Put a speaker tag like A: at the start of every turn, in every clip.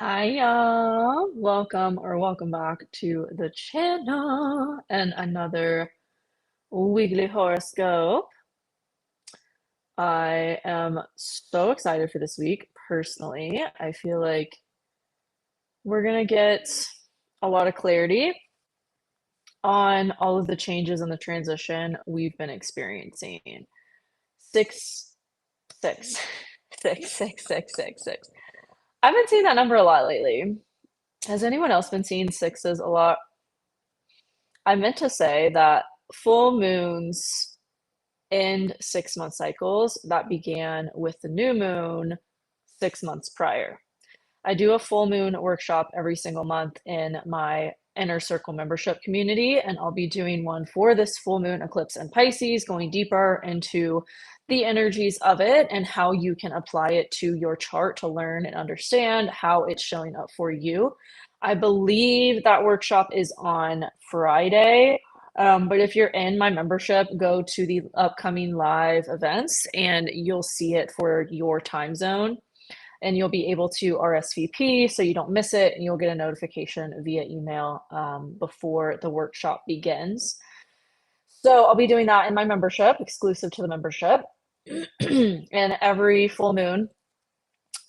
A: Hiya, welcome back to the channel and another weekly horoscope. I am so excited for this week. Personally, I feel like we're gonna get a lot of clarity on all of the changes and the transition we've been experiencing. Six, six, six. I've been seeing that number a lot lately. Has anyone else been seeing sixes a lot? I meant to say that full moons end 6-month cycles that began with the new moon 6 months prior. I do a full moon workshop every single month in my inner circle membership community, and I'll be doing one for this full moon eclipse in Pisces, going deeper into the energies of it and how you can apply it to your chart to learn and understand how it's showing up for you. I believe that workshop is on Friday. But if you're in my membership, go to the upcoming live events and you'll see it for your time zone and you'll be able to RSVP so you don't miss it, and you'll get a notification via email before the workshop begins. So I'll be doing that in my membership, exclusive to the membership. And every full moon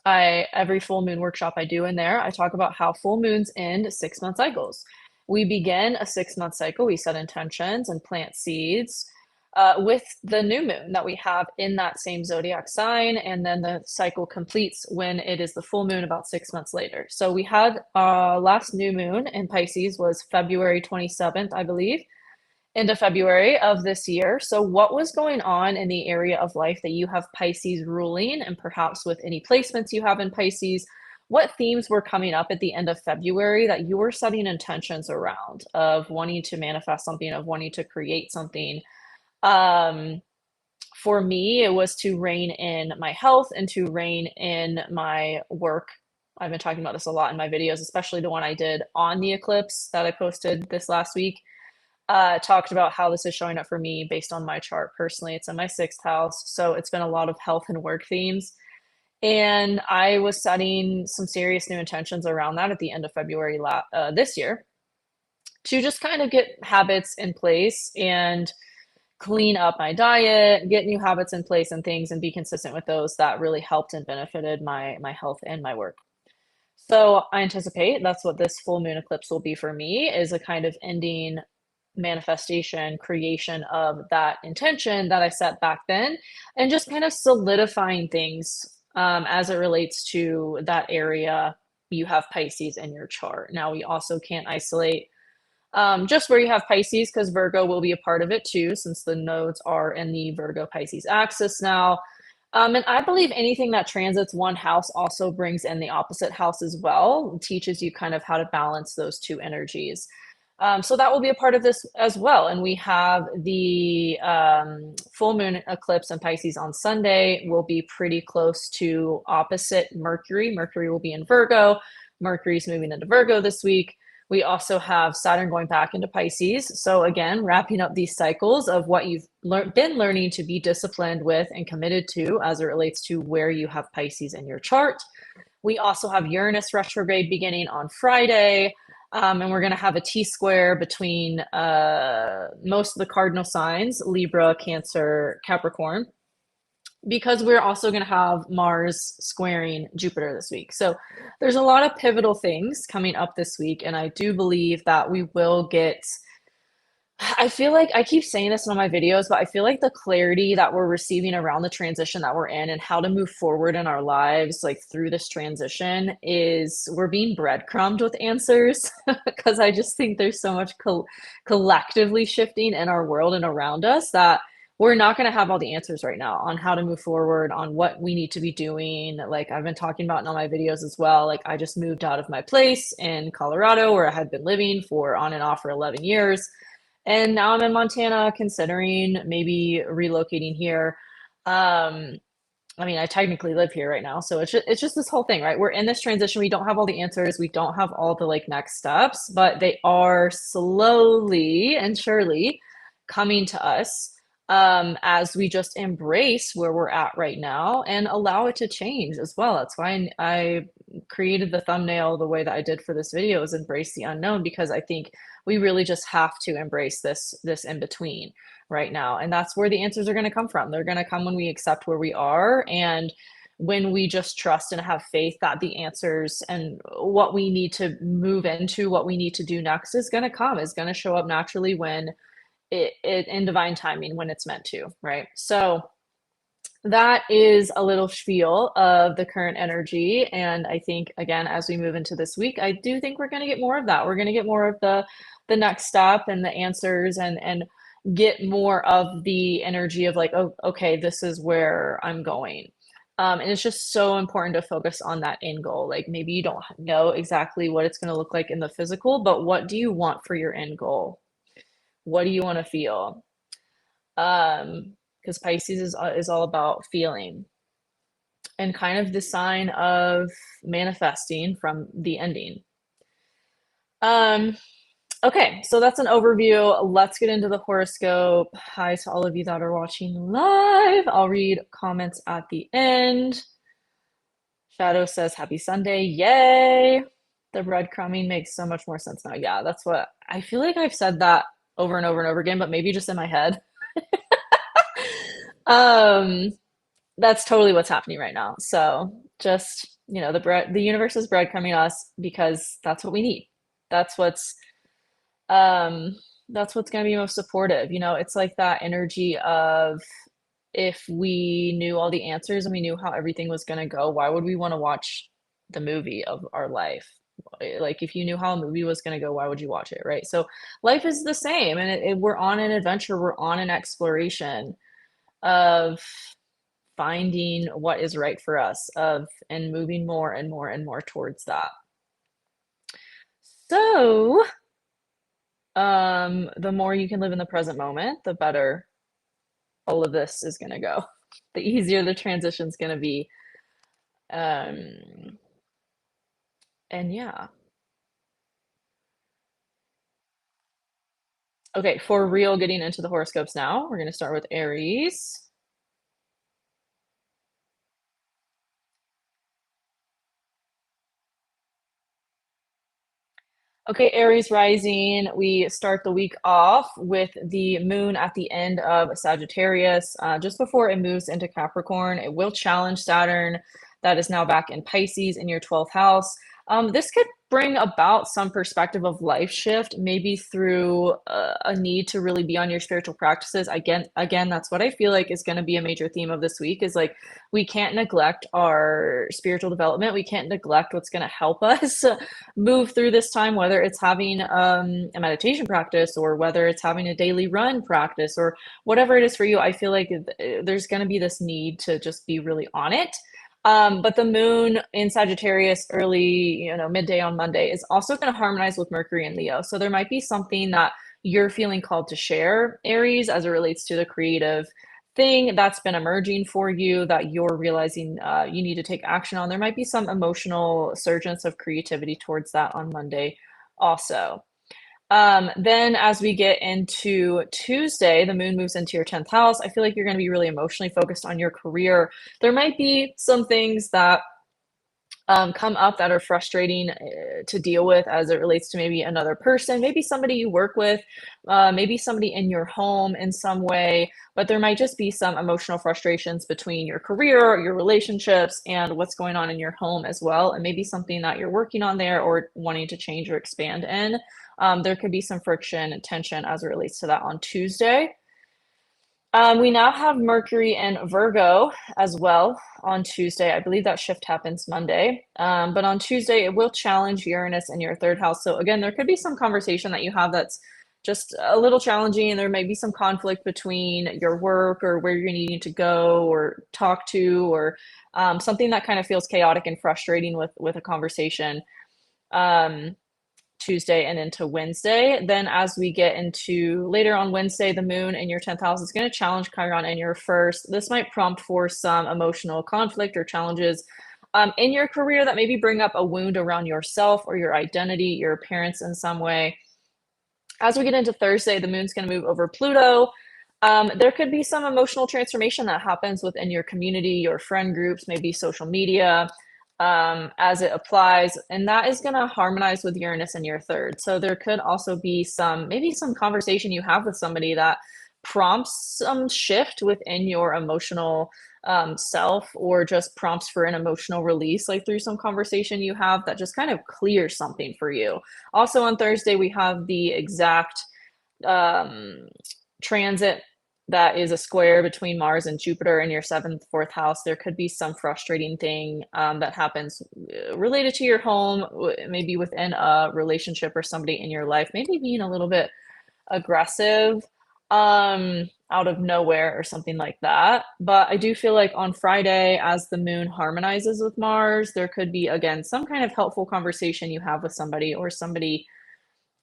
A: workshop I do in there, I talk about how full moons end 6-month cycles. We begin a 6-month cycle, we set intentions and plant seeds with the new moon that we have in that same zodiac sign, and then the cycle completes when it is the full moon about 6 months later. So we had last new moon in Pisces was February 27th, I believe, into February of this year. So what was going on in the area of life that you have Pisces ruling, and perhaps with any placements you have in Pisces? What themes were coming up at the end of February that you were setting intentions around of wanting to manifest something, of wanting to create something? Um, for me, it was to rein in my health and to rein in my work. I've been talking about this a lot in my videos, especially the one I did on the eclipse that I posted this last week. Talked about how this is showing up for me based on my chart personally. It's in my sixth house, so it's been a lot of health and work themes. And I was setting some serious new intentions around that at the end of February this year to just kind of get habits in place and clean up my diet, get new habits in place and things, and be consistent with those that really helped and benefited my health and my work. So I anticipate that's what this full moon eclipse will be for me, is a kind of ending manifestation, creation of that intention that I set back then, and just kind of solidifying things as it relates to that area you have Pisces in your chart. Now, we also can't isolate just where you have Pisces, because Virgo will be a part of it too, since the nodes are in the Virgo Pisces axis now. And I believe anything that transits one house also brings in the opposite house as well. It teaches you kind of how to balance those two energies. So that will be a part of this as well. And we have the full moon eclipse in Pisces on Sunday will be pretty close to opposite Mercury. Mercury will be in Virgo. Mercury's moving into Virgo this week. We also have Saturn going back into Pisces. So again, wrapping up these cycles of what you've been learning to be disciplined with and committed to as it relates to where you have Pisces in your chart. We also have Uranus retrograde beginning on Friday. And we're going to have a T-square between most of the cardinal signs, Libra, Cancer, Capricorn, because we're also going to have Mars squaring Jupiter this week. So there's a lot of pivotal things coming up this week, and I do believe that we will get, I feel like I keep saying this in all my videos, but I feel like the clarity that we're receiving around the transition that we're in and how to move forward in our lives, like through this transition, is we're being breadcrumbed with answers because I just think there's so much collectively shifting in our world and around us that we're not going to have all the answers right now on how to move forward, on what we need to be doing. Like I've been talking about in all my videos as well. Like I just moved out of my place in Colorado where I had been living for on and off for 11 years. And now I'm in Montana considering maybe relocating here. I mean, I technically live here right now, so it's just this whole thing, right? We're in this transition. We don't have all the answers. We don't have all the like next steps, but they are slowly and surely coming to us. as we just embrace where we're at right now and allow it to change as well. That's why I created the thumbnail the way that I did for this video, is embrace the unknown, because I think we really just have to embrace this in between right now. And that's where the answers are going to come from. They're going to come when we accept where we are, and when we just trust and have faith that the answers and what we need to move into, what we need to do next, is going to come, is going to show up naturally when it in divine timing, when it's meant to, right? So that is a little spiel of the current energy. And I think, again, as we move into this week, I do think we're going to get more of that. We're going to get more of the next step and the answers, and get more of the energy of like, oh, okay, this is where I'm going. And it's just so important to focus on that end goal. Like, maybe you don't know exactly what it's going to look like in the physical, but what do you want for your end goal? What do you want to feel? Because Pisces is all about feeling, and kind of the sign of manifesting from the ending. Okay, so that's an overview. Let's get into the horoscope. Hi to all of you that are watching live. I'll read comments at the end. Shadow says, happy Sunday. Yay! The breadcrumbing makes so much more sense now. Yeah, that's what I feel like I've said that over and over and over again, but maybe just in my head. Um, that's totally what's happening right now. So just, the universe is breadcrumbing us because that's what we need. That's what's um that's what's going to be most supportive. It's like that energy of, if we knew all the answers and we knew how everything was going to go, why would we want to watch the movie of our life? Like, if you knew how a movie was going to go, why would you watch it, right? So life is the same, and we're on an adventure, we're on an exploration of finding what is right for us, and moving more and more and more towards that. So the more you can live in the present moment, the better all of this is going to go. The easier the transition is going to be. And yeah. Okay, for real, getting into the horoscopes now. We're going to start with Aries. Okay, Aries Rising, we start the week off with the moon at the end of Sagittarius, just before it moves into Capricorn. It will challenge Saturn, that is now back in Pisces in your 12th house. This could bring about some perspective of life shift, maybe through a need to really be on your spiritual practices. Again, that's what I feel like is going to be a major theme of this week, is like, we can't neglect our spiritual development. We can't neglect what's going to help us move through this time, whether it's having a meditation practice, or whether it's having a daily run practice, or whatever it is for you. I feel like there's going to be this need to just be really on it. But the moon in Sagittarius early, midday on Monday, is also going to harmonize with Mercury and Leo. So there might be something that you're feeling called to share, Aries, as it relates to the creative thing that's been emerging for you, that you're realizing you need to take action on. There might be some emotional surgence of creativity towards that on Monday also. Then as we get into Tuesday, the moon moves into your 10th house. I feel like you're going to be really emotionally focused on your career. There might be some things that come up that are frustrating to deal with, as it relates to maybe another person, maybe somebody you work with, maybe somebody in your home in some way, but there might just be some emotional frustrations between your career, your relationships, and what's going on in your home as well, and maybe something that you're working on there or wanting to change or expand in. There could be some friction and tension as it relates to that on Tuesday. We now have Mercury and Virgo as well on Tuesday. I believe that shift happens Monday. But on Tuesday, it will challenge Uranus in your third house. So again, there could be some conversation that you have that's just a little challenging, and there may be some conflict between your work or where you're needing to go or talk to, or something that kind of feels chaotic and frustrating with a conversation. Tuesday and into Wednesday. Then as we get into later on Wednesday, the moon in your 10th house is going to challenge Chiron in your first. This might prompt for some emotional conflict or challenges in your career that maybe bring up a wound around yourself or your identity, your appearance in some way. As we get into Thursday, the moon's going to move over Pluto. There could be some emotional transformation that happens within your community, your friend groups, maybe social media, as it applies, and that is going to harmonize with Uranus in your third. So there could also be maybe some conversation you have with somebody that prompts some shift within your emotional self, or just prompts for an emotional release, like through some conversation you have that just kind of clears something for you. Also on Thursday, we have the exact um, transit that is a square between Mars and Jupiter in your seventh, fourth house. There could be some frustrating thing that happens related to your home, maybe within a relationship or somebody in your life, maybe being a little bit aggressive out of nowhere or something like that. But I do feel like on Friday, as the moon harmonizes with Mars, there could be, again, some kind of helpful conversation you have with somebody, or somebody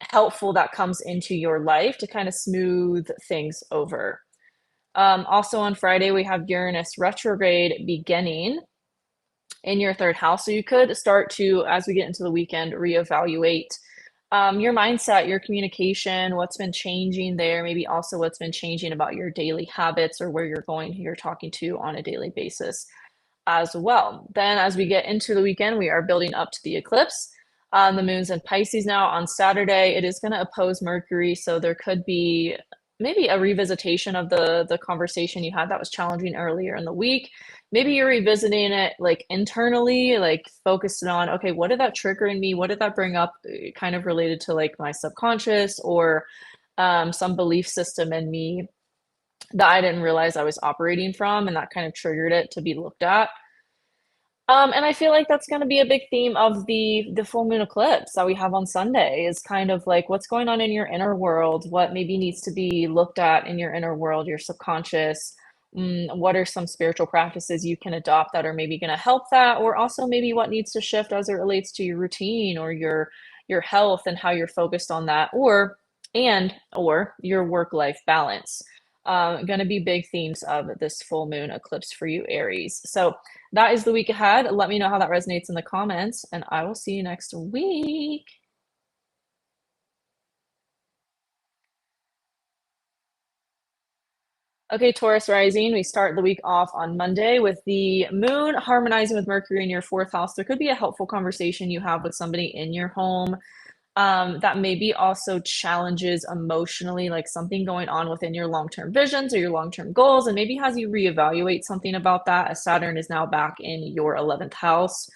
A: helpful that comes into your life to kind of smooth things over. Also on Friday, we have Uranus retrograde beginning in your third house. So you could start to, as we get into the weekend, reevaluate your mindset, your communication, what's been changing there, maybe also what's been changing about your daily habits, or where you're going, who you're talking to on a daily basis as well. Then as we get into the weekend, we are building up to the eclipse. The moon's in Pisces now on Saturday. It is going to oppose Mercury, so there could be maybe a revisitation of the conversation you had that was challenging earlier in the week. Maybe you're revisiting it like internally, like focusing on, okay, what did that trigger in me? What did that bring up, kind of related to like my subconscious, or some belief system in me that I didn't realize I was operating from, and that kind of triggered it to be looked at. And I feel like that's going to be a big theme of the full moon eclipse that we have on Sunday, is kind of like what's going on in your inner world, what maybe needs to be looked at in your inner world, your subconscious. What are some spiritual practices you can adopt that are maybe going to help that, or also maybe what needs to shift as it relates to your routine, or your health, and how you're focused on that, or your work life balance. Going to be big themes of this full moon eclipse for you, Aries. So that is the week ahead. Let me know how that resonates in the comments, and I will see you next week. Okay, Taurus Rising, we start the week off on Monday with the moon harmonizing with Mercury in your fourth house. There could be a helpful conversation you have with somebody in your home that maybe also challenges emotionally, like something going on within your long-term visions or your long-term goals, and maybe has you reevaluate something about that, as Saturn is now back in your 11th house.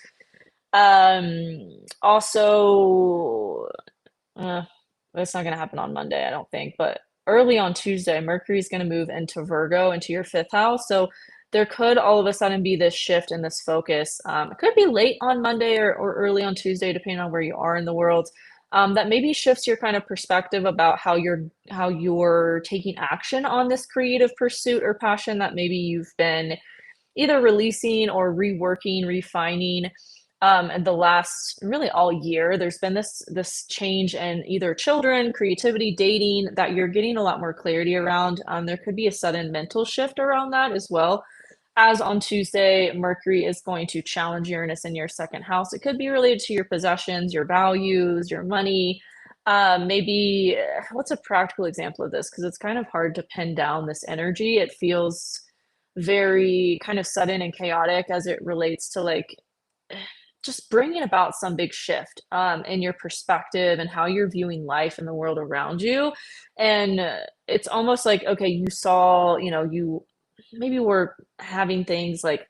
A: Also, it's not going to happen on Monday, I don't think, but early on Tuesday, Mercury is going to move into Virgo, into your fifth house. So there could all of a sudden be this shift in this focus. It could be late on Monday, or early on Tuesday, depending on where you are in the world. That maybe shifts your kind of perspective about how you're taking action on this creative pursuit or passion that maybe you've been either releasing or reworking, refining. And the last, really all year, there's been this change in either children, creativity, dating, that you're getting a lot more clarity around. There could be a sudden mental shift around that as well. As on Tuesday, Mercury is going to challenge Uranus in your second house. It could be related to your possessions, your values, your money. Maybe, what's a practical example of this? Because it's kind of hard to pin down this energy. It feels very kind of sudden and chaotic as it relates to like just bringing about some big shift in your perspective and how you're viewing life and the world around you. And it's almost like, okay, you saw, you maybe were having things like,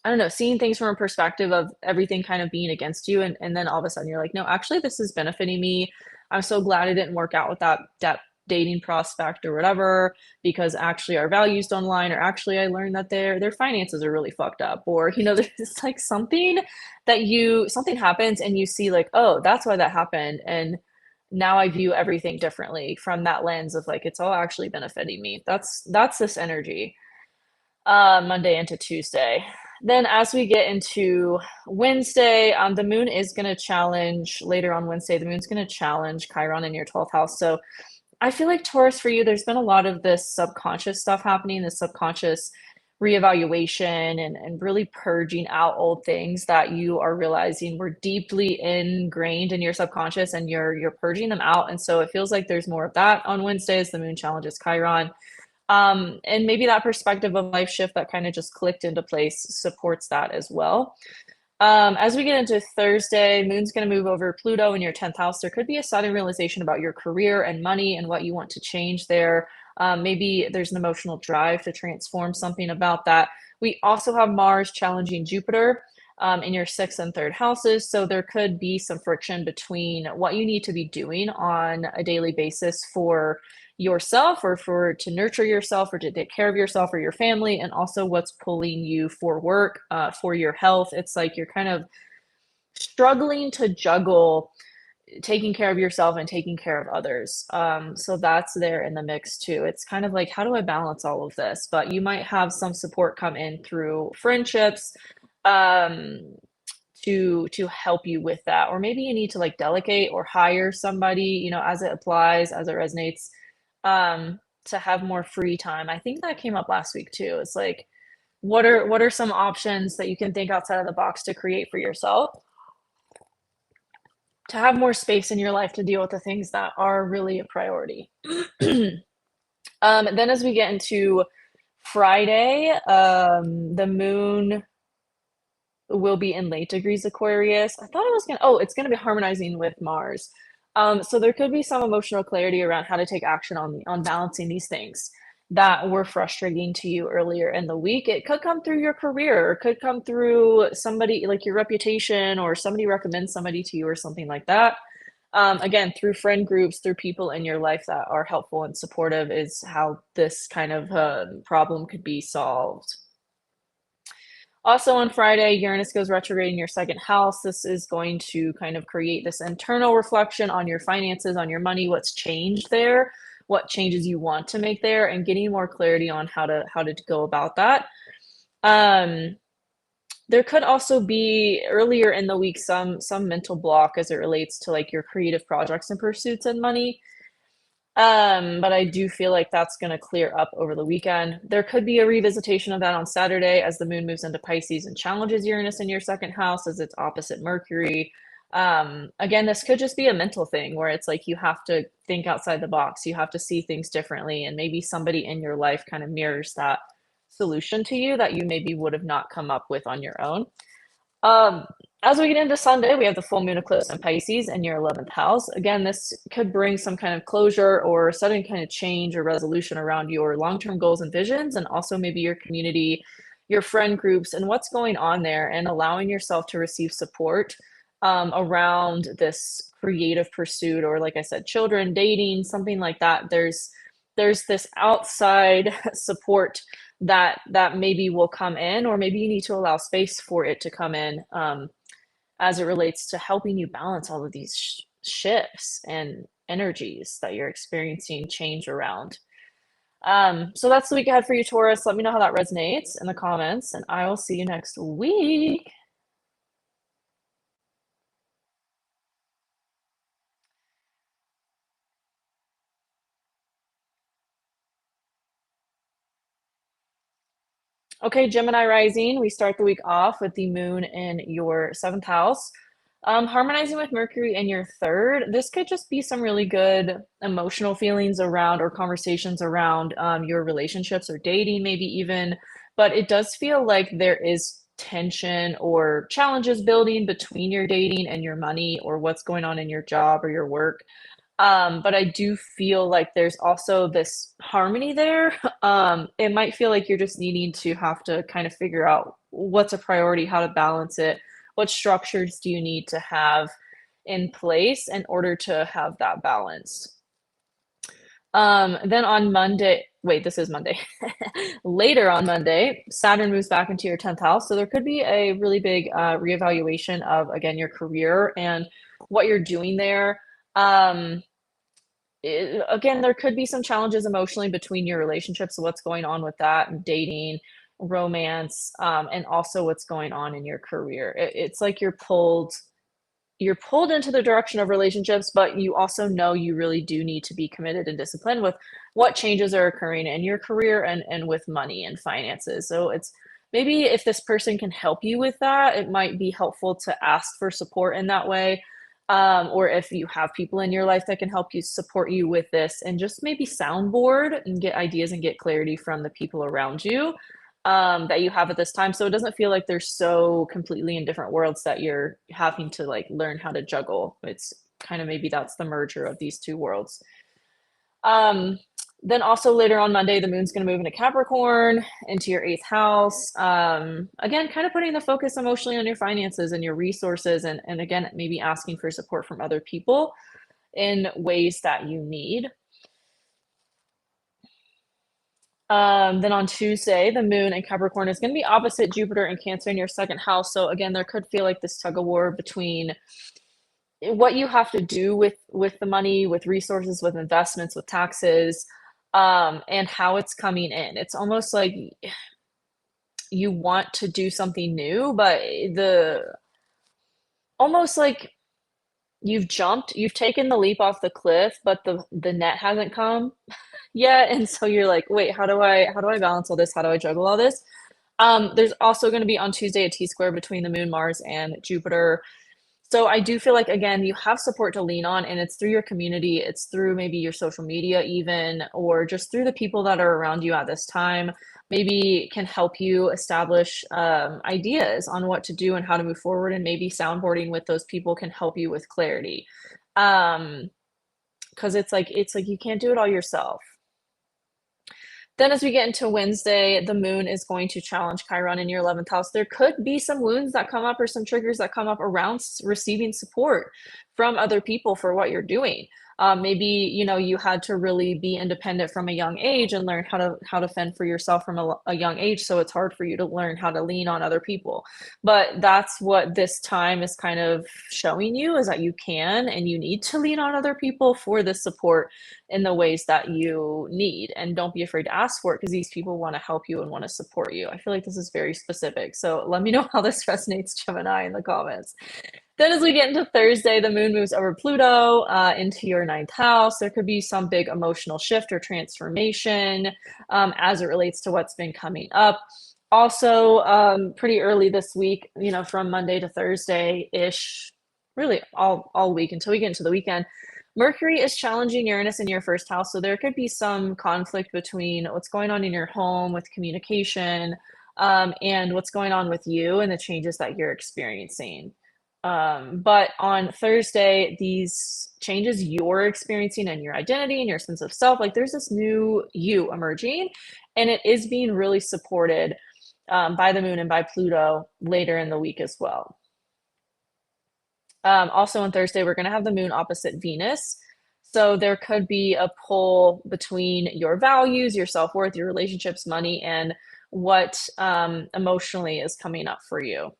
A: I don't know, seeing things from a perspective of everything kind of being against you. And then all of a sudden you're like, no, actually, this is benefiting me. I'm so glad it didn't work out with that dating prospect or whatever, because actually our values don't align, or actually I learned that their finances are really fucked up, or there's like something happens and you see like, oh, that's why that happened, and now I view everything differently from that lens of like, it's all actually benefiting me. That's this energy Monday into Tuesday. Then as we get into Wednesday, the moon is going to challenge, later on Wednesday, the moon's going to challenge Chiron in your 12th house. So I feel like Taurus, for you, there's been a lot of this subconscious stuff happening, this subconscious reevaluation, and really purging out old things that you are realizing were deeply ingrained in your subconscious, and you're purging them out. And so it feels like there's more of that on Wednesdays. The moon challenges Chiron. And maybe that perspective of life shift that kind of just clicked into place supports that as well. As we get into Thursday, Moon's going to move over Pluto in your 10th house. There could be a sudden realization about your career and money and what you want to change there. Maybe there's an emotional drive to transform something about that. We also have Mars challenging Jupiter in your 6th and 3rd houses. So there could be some friction between what you need to be doing on a daily basis for yourself or for to nurture yourself or to take care of yourself or your family, and also what's pulling you for work, for your health. It's like you're kind of struggling to juggle taking care of yourself and taking care of others. So that's there in the mix too. It's kind of like, how do I balance all of this? But you might have some support come in through friendships, um, to help you with that. Or maybe you need to like delegate or hire somebody, as it applies, as it resonates, to have more free time. I think that came up last week too. It's like, what are some options that you can think outside of the box to create for yourself to have more space in your life to deal with the things that are really a priority. Then as we get into Friday, the moon will be in late degrees Aquarius. I thought it was it's gonna be harmonizing with Mars. So there could be some emotional clarity around how to take action on balancing these things that were frustrating to you earlier in the week. It could come through your career, or could come through somebody like your reputation, or somebody recommends somebody to you or something like that. Again, through friend groups, through people in your life that are helpful and supportive is how this kind of problem could be solved. Also on Friday, Uranus goes retrograde in your 2nd house. This is going to kind of create this internal reflection on your finances, on your money, what's changed there, what changes you want to make there, and getting more clarity on how to go about that. There could also be earlier in the week some mental block as it relates to like your creative projects and pursuits and money. But I do feel like that's going to clear up over the weekend. There could be a revisitation of that on Saturday as the moon moves into Pisces and challenges Uranus in your 2nd house as it's opposite Mercury. Again, this could just be a mental thing where it's like you have to think outside the box. You have to see things differently, and maybe somebody in your life kind of mirrors that solution to you that you maybe would have not come up with on your own. As we get into Sunday, we have the full moon eclipse in Pisces in your 11th house. Again, this could bring some kind of closure or sudden kind of change or resolution around your long-term goals and visions, and also maybe your community, your friend groups, and what's going on there, and allowing yourself to receive support around this creative pursuit, or like I said, children, dating, something like that. There's this outside support that maybe will come in, or maybe you need to allow space for it to come in, as it relates to helping you balance all of these shifts and energies that you're experiencing change around. So that's the week ahead for you, Taurus. Let me know how that resonates in the comments, and I will see you next week. Okay, Gemini Rising, we start the week off with the moon in your 7th house. Harmonizing with Mercury in your 3rd. This could just be some really good emotional feelings around, or conversations around your relationships or dating, maybe even. But it does feel like there is tension or challenges building between your dating and your money, or what's going on in your job or your work. But I do feel like there's also this harmony there. It might feel like you're just needing to have to kind of figure out what's a priority, how to balance it, what structures do you need to have in place in order to have that balance. Then on Monday, wait, this is Monday. Later on Monday, Saturn moves back into your 10th house. So there could be a really big reevaluation of, again, your career and what you're doing there. Again, there could be some challenges emotionally between your relationships, so what's going on with that, dating, romance, and also what's going on in your career. It's like you're pulled into the direction of relationships, but you also know you really do need to be committed and disciplined with what changes are occurring in your career and with money and finances. So it's maybe if this person can help you with that, it might be helpful to ask for support in that way. or if you have people in your life that can help you support you with this, and just maybe soundboard and get ideas and get clarity from the people around you that you have at this time. So it doesn't feel like they're so completely in different worlds that you're having to like learn how to juggle. It's kind of maybe that's the merger of these two worlds. Then also later on Monday, the moon's going to move into Capricorn, into your 8th house. Again, kind of putting the focus emotionally on your finances and your resources, and again, maybe asking for support from other people in ways that you need. Then on Tuesday, the moon in Capricorn is going to be opposite Jupiter and Cancer in your 2nd house. So again, there could feel like this tug of war between what you have to do with the money, with resources, with investments, with taxes, and how it's coming in. It's almost like you want to do something new, but almost like you've taken the leap off the cliff, but the net hasn't come yet, and so you're like, wait, how do I balance all this? How do I juggle all this? There's also going to be on Tuesday a T-square between the moon, Mars, and Jupiter. So I do feel like, again, you have support to lean on, and it's through your community. It's through maybe your social media even, or just through the people that are around you at this time, maybe can help you establish ideas on what to do and how to move forward, and maybe soundboarding with those people can help you with clarity. Because it's like you can't do it all yourself. Then as we get into Wednesday, the moon is going to challenge Chiron in your 11th house. There could be some wounds that come up or some triggers that come up around receiving support from other people for what you're doing. Maybe, you had to really be independent from a young age and learn how to fend for yourself from a young age. So it's hard for you to learn how to lean on other people. But that's what this time is kind of showing you, is that you can and you need to lean on other people for this support in the ways that you need. And don't be afraid to ask for it, because these people want to help you and want to support you. I feel like this is very specific. So let me know how this resonates, Gemini, in the comments. Then as we get into Thursday, the moon moves over Pluto into your 9th house. There could be some big emotional shift or transformation as it relates to what's been coming up. Also, pretty early this week, from Monday to Thursday-ish, really all week until we get into the weekend, Mercury is challenging Uranus in your 1st house. So there could be some conflict between what's going on in your home with communication and what's going on with you and the changes that you're experiencing. But on Thursday, these changes you're experiencing and your identity and your sense of self, like there's this new you emerging, and it is being really supported by the moon and by Pluto later in the week as well. Also on Thursday, we're going to have the moon opposite Venus. So there could be a pull between your values, your self-worth, your relationships, money, and what emotionally is coming up for you.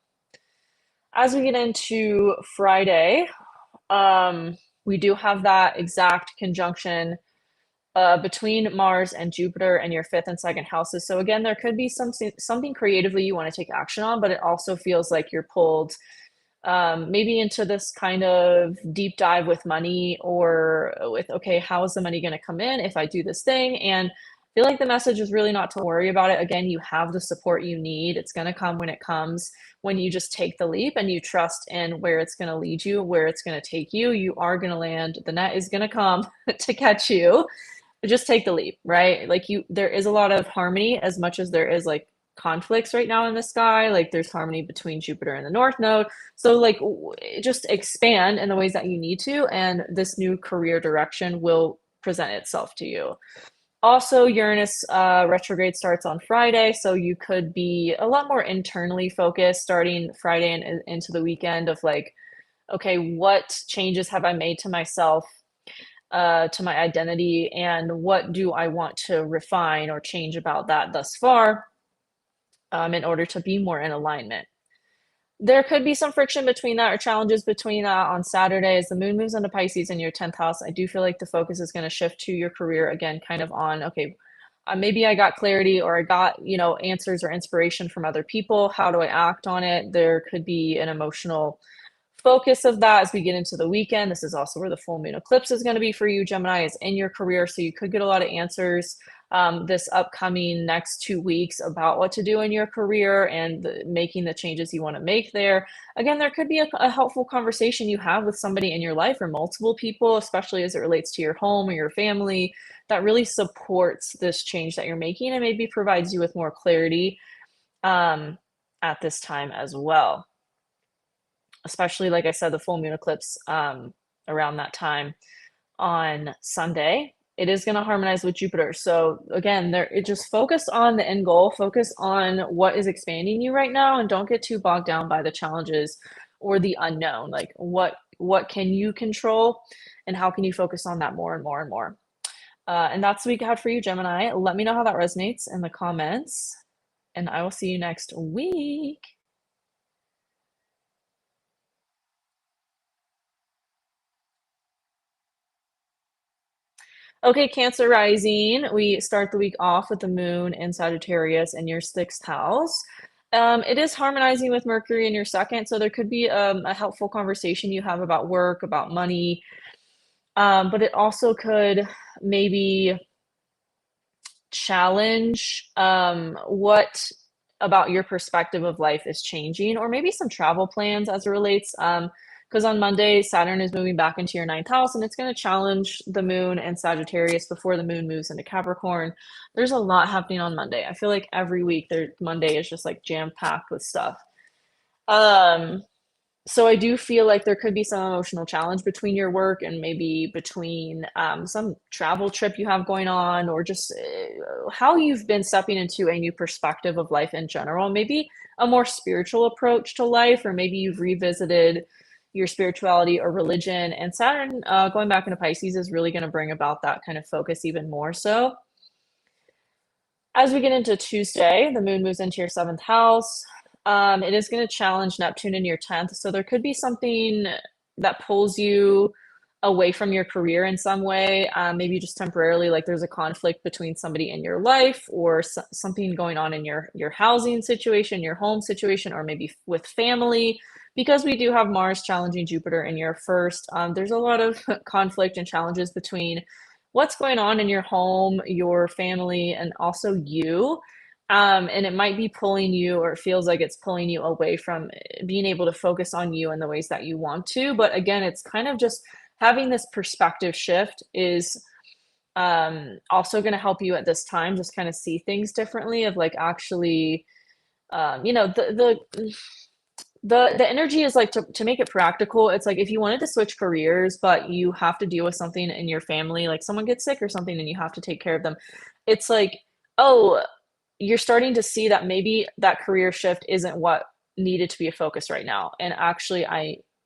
A: As we get into Friday, we do have that exact conjunction between Mars and Jupiter and your 5th and 2nd houses. So again, there could be something creatively you want to take action on, but it also feels like you're pulled maybe into this kind of deep dive with money, or with, okay, how is the money going to come in if I do this thing? And I feel like the message is really not to worry about it. Again, you have the support you need. It's going to come when it comes. When you just take the leap and you trust in where it's going to lead you, where it's going to take you, you are going to land. The net is going to come to catch you. But just take the leap, right? Like there is a lot of harmony, as much as there is like conflicts right now in the sky. Like there's harmony between Jupiter and the North Node. So like just expand in the ways that you need to, and this new career direction will present itself to you. Also, Uranus retrograde starts on Friday, so you could be a lot more internally focused starting Friday and into the weekend, of like, okay, what changes have I made to myself, to my identity, and what do I want to refine or change about that thus far in order to be more in alignment. There could be some friction between that, or challenges between that on Saturday as the moon moves into Pisces in your 10th house. I do feel like the focus is going to shift to your career again, kind of on, okay, maybe I got clarity, or I got, answers or inspiration from other people. How do I act on it? There could be an emotional focus of that as we get into the weekend. This is also where the full moon eclipse is going to be for you, Gemini, is in your career. So you could get a lot of answers this upcoming next 2 weeks about what to do in your career and making the changes you want to make there. Again, there could be a helpful conversation you have with somebody in your life or multiple people, especially as it relates to your home or your family, that really supports this change that you're making and maybe provides you with more clarity at this time as well. Especially, like I said, the full moon eclipse around that time on Sunday. It is going to harmonize with Jupiter. So again, it just focus on the end goal, focus on what is expanding you right now, and don't get too bogged down by the challenges or the unknown. Like what can you control, and how can you focus on that more and more and more. And that's the week I had for you, Gemini. Let me know how that resonates in the comments, and I will see you next week. Okay, Cancer Rising. We start the week off with the moon in Sagittarius in your sixth house. It is harmonizing with Mercury in your second, so there could be a helpful conversation you have about work, about money, but it also could maybe challenge what about your perspective of life is changing, or maybe some travel plans as it relates. Because on Monday, Saturn is moving back into your ninth house, and it's going to challenge the moon and Sagittarius before the moon moves into Capricorn. There's a lot happening on Monday. I feel like every week Monday is just like jam-packed with stuff. So I do feel like there could be some emotional challenge between your work and maybe between some travel trip you have going on, or just how you've been stepping into a new perspective of life in general, maybe a more spiritual approach to life, or maybe you've revisited your spirituality or religion. And Saturn going back into Pisces is really going to bring about that kind of focus even more so. As we get into Tuesday, the moon moves into your seventh house. It is going to challenge Neptune in your 10th. So there could be something that pulls you away from your career in some way, maybe just temporarily, like there's a conflict between somebody in your life, or something going on in your housing situation, your home situation, or maybe with family. Because we do have Mars challenging Jupiter in your first, there's a lot of conflict and challenges between what's going on in your home, your family, and also you. And it might be pulling you, or it feels like it's pulling you away from being able to focus on you in the ways that you want to. But again, it's kind of just having this perspective shift is also going to help you at this time just kind of see things differently, of like actually, the energy is like to make it practical. It's like if you wanted to switch careers, but you have to deal with something in your family, like someone gets sick or something and you have to take care of them. It's like, oh, you're starting to see that maybe that career shift isn't what needed to be a focus right now. And actually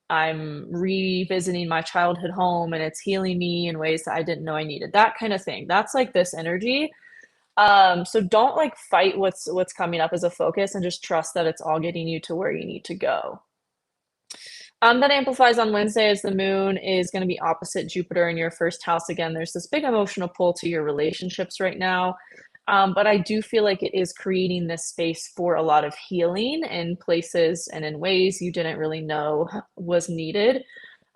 A: I'm revisiting my childhood home, and it's healing me in ways that I didn't know I needed. That kind of thing. That's like this energy. So don't like fight what's coming up as a focus, and just trust that it's all getting you to where you need to go. That amplifies on Wednesday as the moon is going to be opposite Jupiter in your first house. Again, there's this big emotional pull to your relationships right now. But I do feel like it is creating this space for a lot of healing in places and in ways you didn't really know was needed.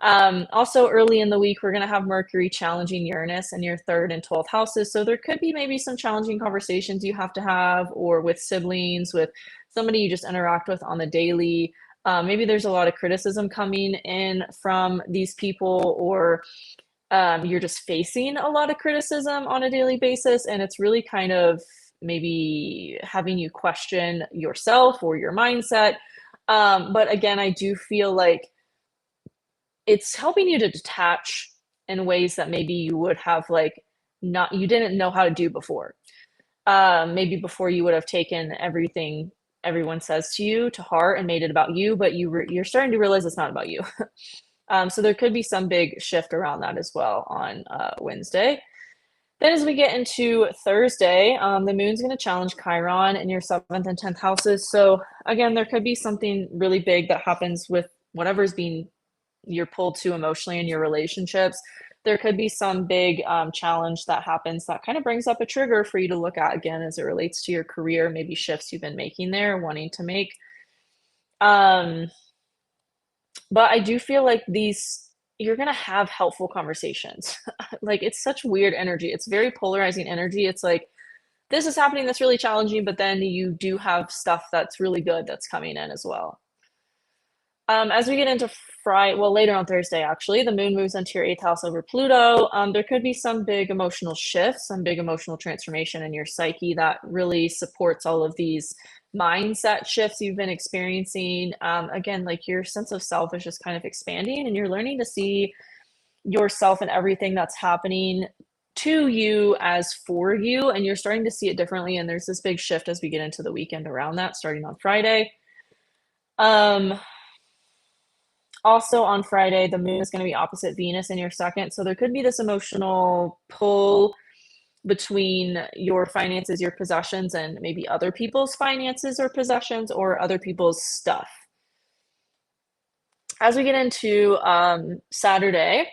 A: Also, early in the week, we're going to have Mercury challenging Uranus in your third and 12th houses. So there could be maybe some challenging conversations you have to have, or with siblings, with somebody you just interact with on the daily. Maybe there's a lot of criticism coming in from these people, or you're just facing a lot of criticism on a daily basis, and it's really kind of maybe having you question yourself or your mindset. But again, I do feel like it's helping you to detach in ways that maybe you would have like you didn't know how to do before. Maybe before you would have taken everything everyone says to you to heart and made it about you, but you're starting to realize it's not about you. So there could be some big shift around that as well on Wednesday. Then as we get into Thursday, the moon's going to challenge Chiron in your 7th and 10th houses. So again, there could be something really big that happens with whatever's being you're pulled to emotionally in your relationships. There could be some big challenge that happens that kind of brings up a trigger for you to look at again as it relates to your career, maybe shifts you've been making there, wanting to make. But I do feel like you're going to have helpful conversations. Like it's such weird energy. It's very polarizing energy. It's like this is happening that's really challenging, but then you do have stuff that's really good that's coming in as well. As we get into Friday, well, later on Thursday, actually, the moon moves into your 8th house over Pluto. There could be some big emotional shifts, some big emotional transformation in your psyche that really supports all of these mindset shifts you've been experiencing. Again, like your sense of self is just kind of expanding, and you're learning to see yourself and everything that's happening to you as for you, and you're starting to see it differently. And there's this big shift as we get into the weekend around that, starting on Friday. Also on Friday, the moon is going to be opposite Venus in your second. So there could be this emotional pull between your finances, your possessions, and maybe other people's finances or possessions or other people's stuff. As we get into Saturday,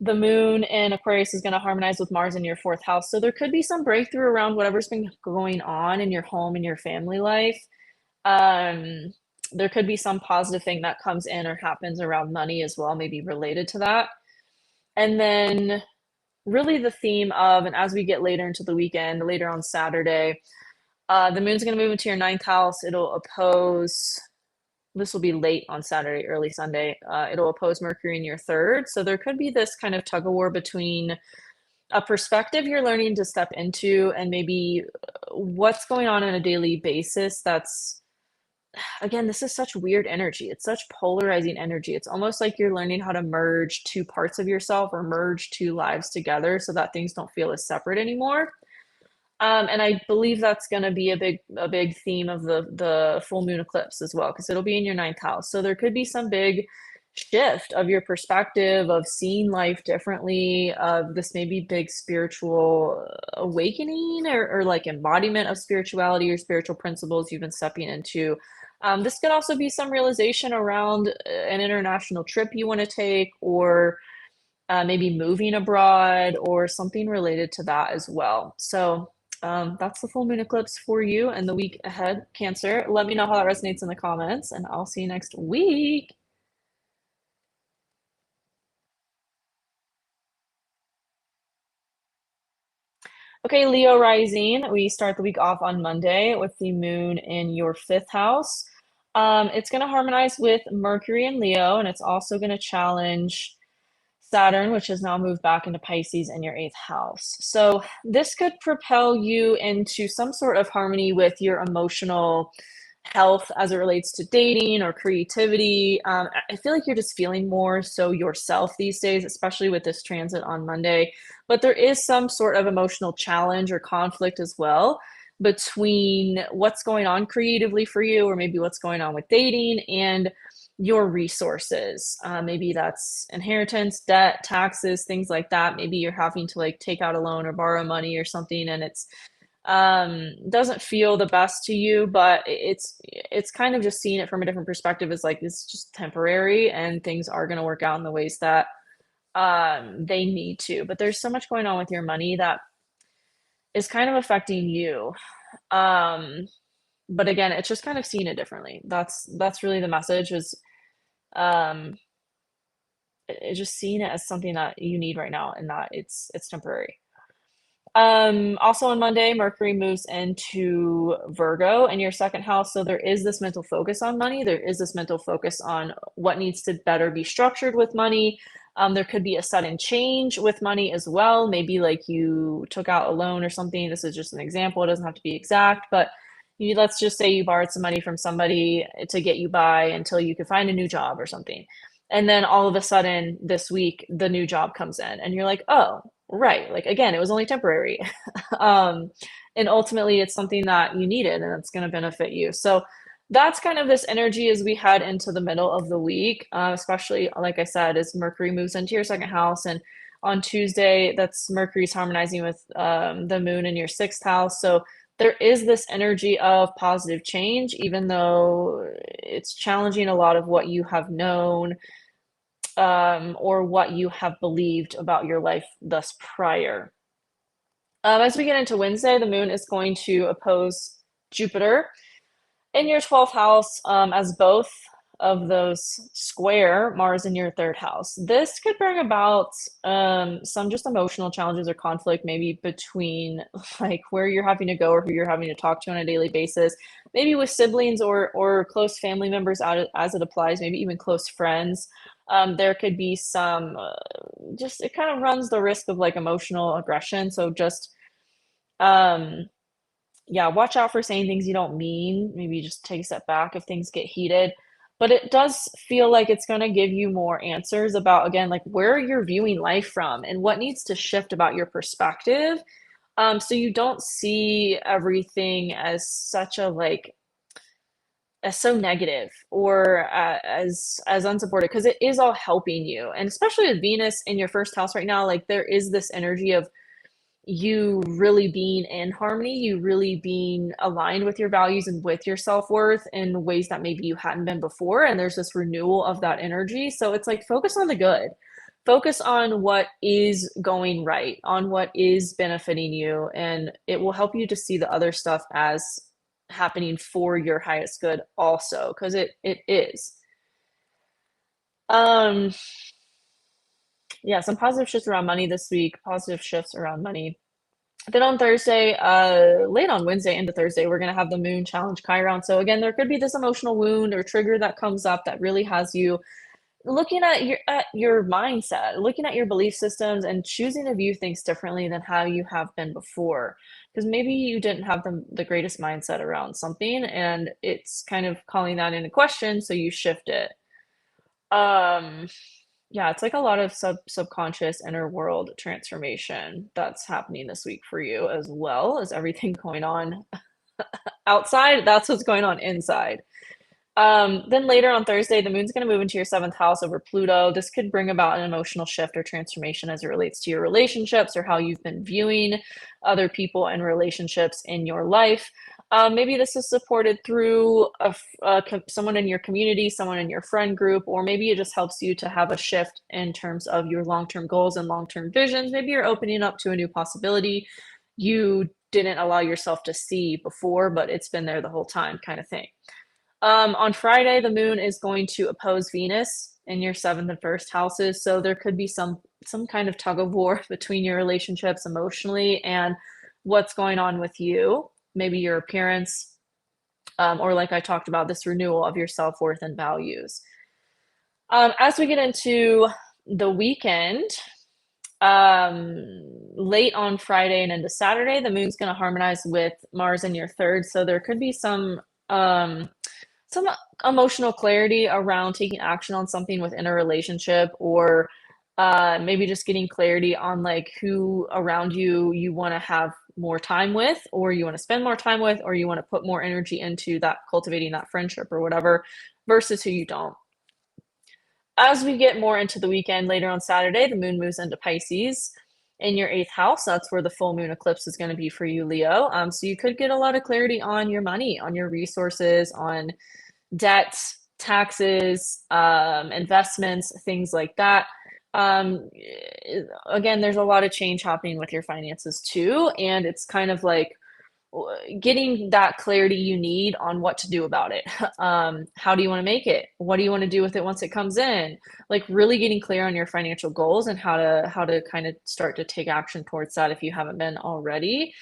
A: the moon in Aquarius is going to harmonize with Mars in your 4th house. So there could be some breakthrough around whatever's been going on in your home and your family life. There could be some positive thing that comes in or happens around money as well, maybe related to that. And then really the theme of, and as we get later into the weekend, later on Saturday, the moon's going to move into your 9th house. It'll oppose, this will be late on Saturday, early Sunday. It'll oppose Mercury in your 3rd. So there could be this kind of tug of war between a perspective you're learning to step into and maybe what's going on a daily basis that's, again, this is such weird energy. It's such polarizing energy. It's almost like you're learning how to merge two parts of yourself or merge two lives together so that things don't feel as separate anymore. And I believe that's going to be a big theme of the full moon eclipse as well, because it'll be in your 9th house. So there could be some big shift of your perspective of seeing life differently, of this maybe big spiritual awakening or like embodiment of spirituality or spiritual principles you've been stepping into. This could also be some realization around an international trip you want to take, or maybe moving abroad or something related to that as well. So that's the full moon eclipse for you and the week ahead, Cancer. Let me know how that resonates in the comments, and I'll see you next week. Okay, Leo rising. We start the week off on Monday with the moon in your 5th house. It's going to harmonize with Mercury and Leo, and it's also going to challenge Saturn, which has now moved back into Pisces in your 8th house. So this could propel you into some sort of harmony with your emotional health as it relates to dating or creativity. I feel like you're just feeling more so yourself these days, especially with this transit on Monday. But there is some sort of emotional challenge or conflict as well between what's going on creatively for you, or maybe what's going on with dating and your resources. Maybe that's inheritance, debt, taxes, things like that. Maybe you're having to like take out a loan or borrow money or something, and it's doesn't feel the best to you, but it's kind of just seeing it from a different perspective as like it's just temporary and things are going to work out in the ways that they need to. But there's so much going on with your money that is kind of affecting you. But again, it's just kind of seeing it differently. That's really the message, is um just seeing it as something that you need right now and that it's temporary. Also on Monday, Mercury moves into Virgo in your 2nd house. So there is this mental focus on money. There is this mental focus on what needs to better be structured with money. There could be a sudden change with money as well. Maybe like you took out a loan or something. This is just an example. It doesn't have to be exact, but let's just say you borrowed some money from somebody to get you by until you could find a new job or something. And then all of a sudden this week, the new job comes in and you're like, oh, right. Like, again, it was only temporary. And ultimately it's something that you needed and it's going to benefit you. So that's kind of this energy as we head into the middle of the week, especially, like I said, as Mercury moves into your 2nd house. And on Tuesday, that's Mercury's harmonizing with the moon in your 6th house. So there is this energy of positive change, even though it's challenging a lot of what you have known or what you have believed about your life thus prior. As we get into Wednesday, the moon is going to oppose Jupiter in your 12th house, as both those square Mars in your third house. This could bring about some just emotional challenges or conflict, maybe between like where you're having to go or who you're having to talk to on a daily basis, maybe with siblings or close family members out as it applies, maybe even close friends. There could be some just it kind of runs the risk of like emotional aggression. So just um yeah, watch out for saying things you don't mean. Maybe just take a step back if things get heated. But it does feel like it's going to give you more answers about, again, like where you're viewing life from and what needs to shift about your perspective. So you don't see everything as such a like as so negative or as unsupported because it is all helping you. And especially with Venus in your first house right now, like there is this energy of you really being in harmony, you really being aligned with your values and with your self-worth in ways that maybe you hadn't been before. And there's this renewal of that energy. So it's like focus on the good, focus on what is going right, on what is benefiting you, and it will help you to see the other stuff as happening for your highest good also, because it is. Um, yeah, some positive shifts around money this week, positive shifts around money. Then on Thursday, late on Wednesday into Thursday, we're going to have the Moon challenge Chiron. So again, there could be this emotional wound or trigger that comes up that really has you looking at your mindset, looking at your belief systems, and choosing to view things differently than how you have been before. Because maybe you didn't have the greatest mindset around something, and it's kind of calling that into question, so you shift it. Um, yeah, it's like a lot of subconscious inner world transformation that's happening this week for you, as well as everything going on outside. That's what's going on inside. Then later on Thursday, the moon's going to move into your seventh house over Pluto. This could bring about an emotional shift or transformation as it relates to your relationships or how you've been viewing other people and relationships in your life. Maybe this is supported through someone in your community, someone in your friend group, or maybe it just helps you to have a shift in terms of your long-term goals and long-term visions. Maybe you're opening up to a new possibility you didn't allow yourself to see before, but it's been there the whole time, kind of thing. On Friday, the moon is going to oppose Venus in your seventh and first houses. So there could be some kind of tug of war between your relationships emotionally and what's going on with you, maybe your appearance, or like I talked about, this renewal of your self-worth and values. As we get into the weekend, late on Friday and into Saturday, the moon's going to harmonize with Mars in your third. So there could be some emotional clarity around taking action on something within a relationship, or maybe just getting clarity on like who around you want to have more time with, or you want to spend more time with, or you want to put more energy into that cultivating that friendship or whatever, versus who you don't. As we get more into the weekend, later on Saturday, the moon moves into Pisces in your eighth house. That's where the full moon eclipse is going to be for you, Leo. So you could get a lot of clarity on your money, on your resources, on debt, taxes, investments, things like that. Again, there's a lot of change happening with your finances too, and it's kind of like getting that clarity you need on what to do about it. How do you want to make it? What do you want to do with it once it comes in? Like really getting clear on your financial goals and how to kind of start to take action towards that if you haven't been already.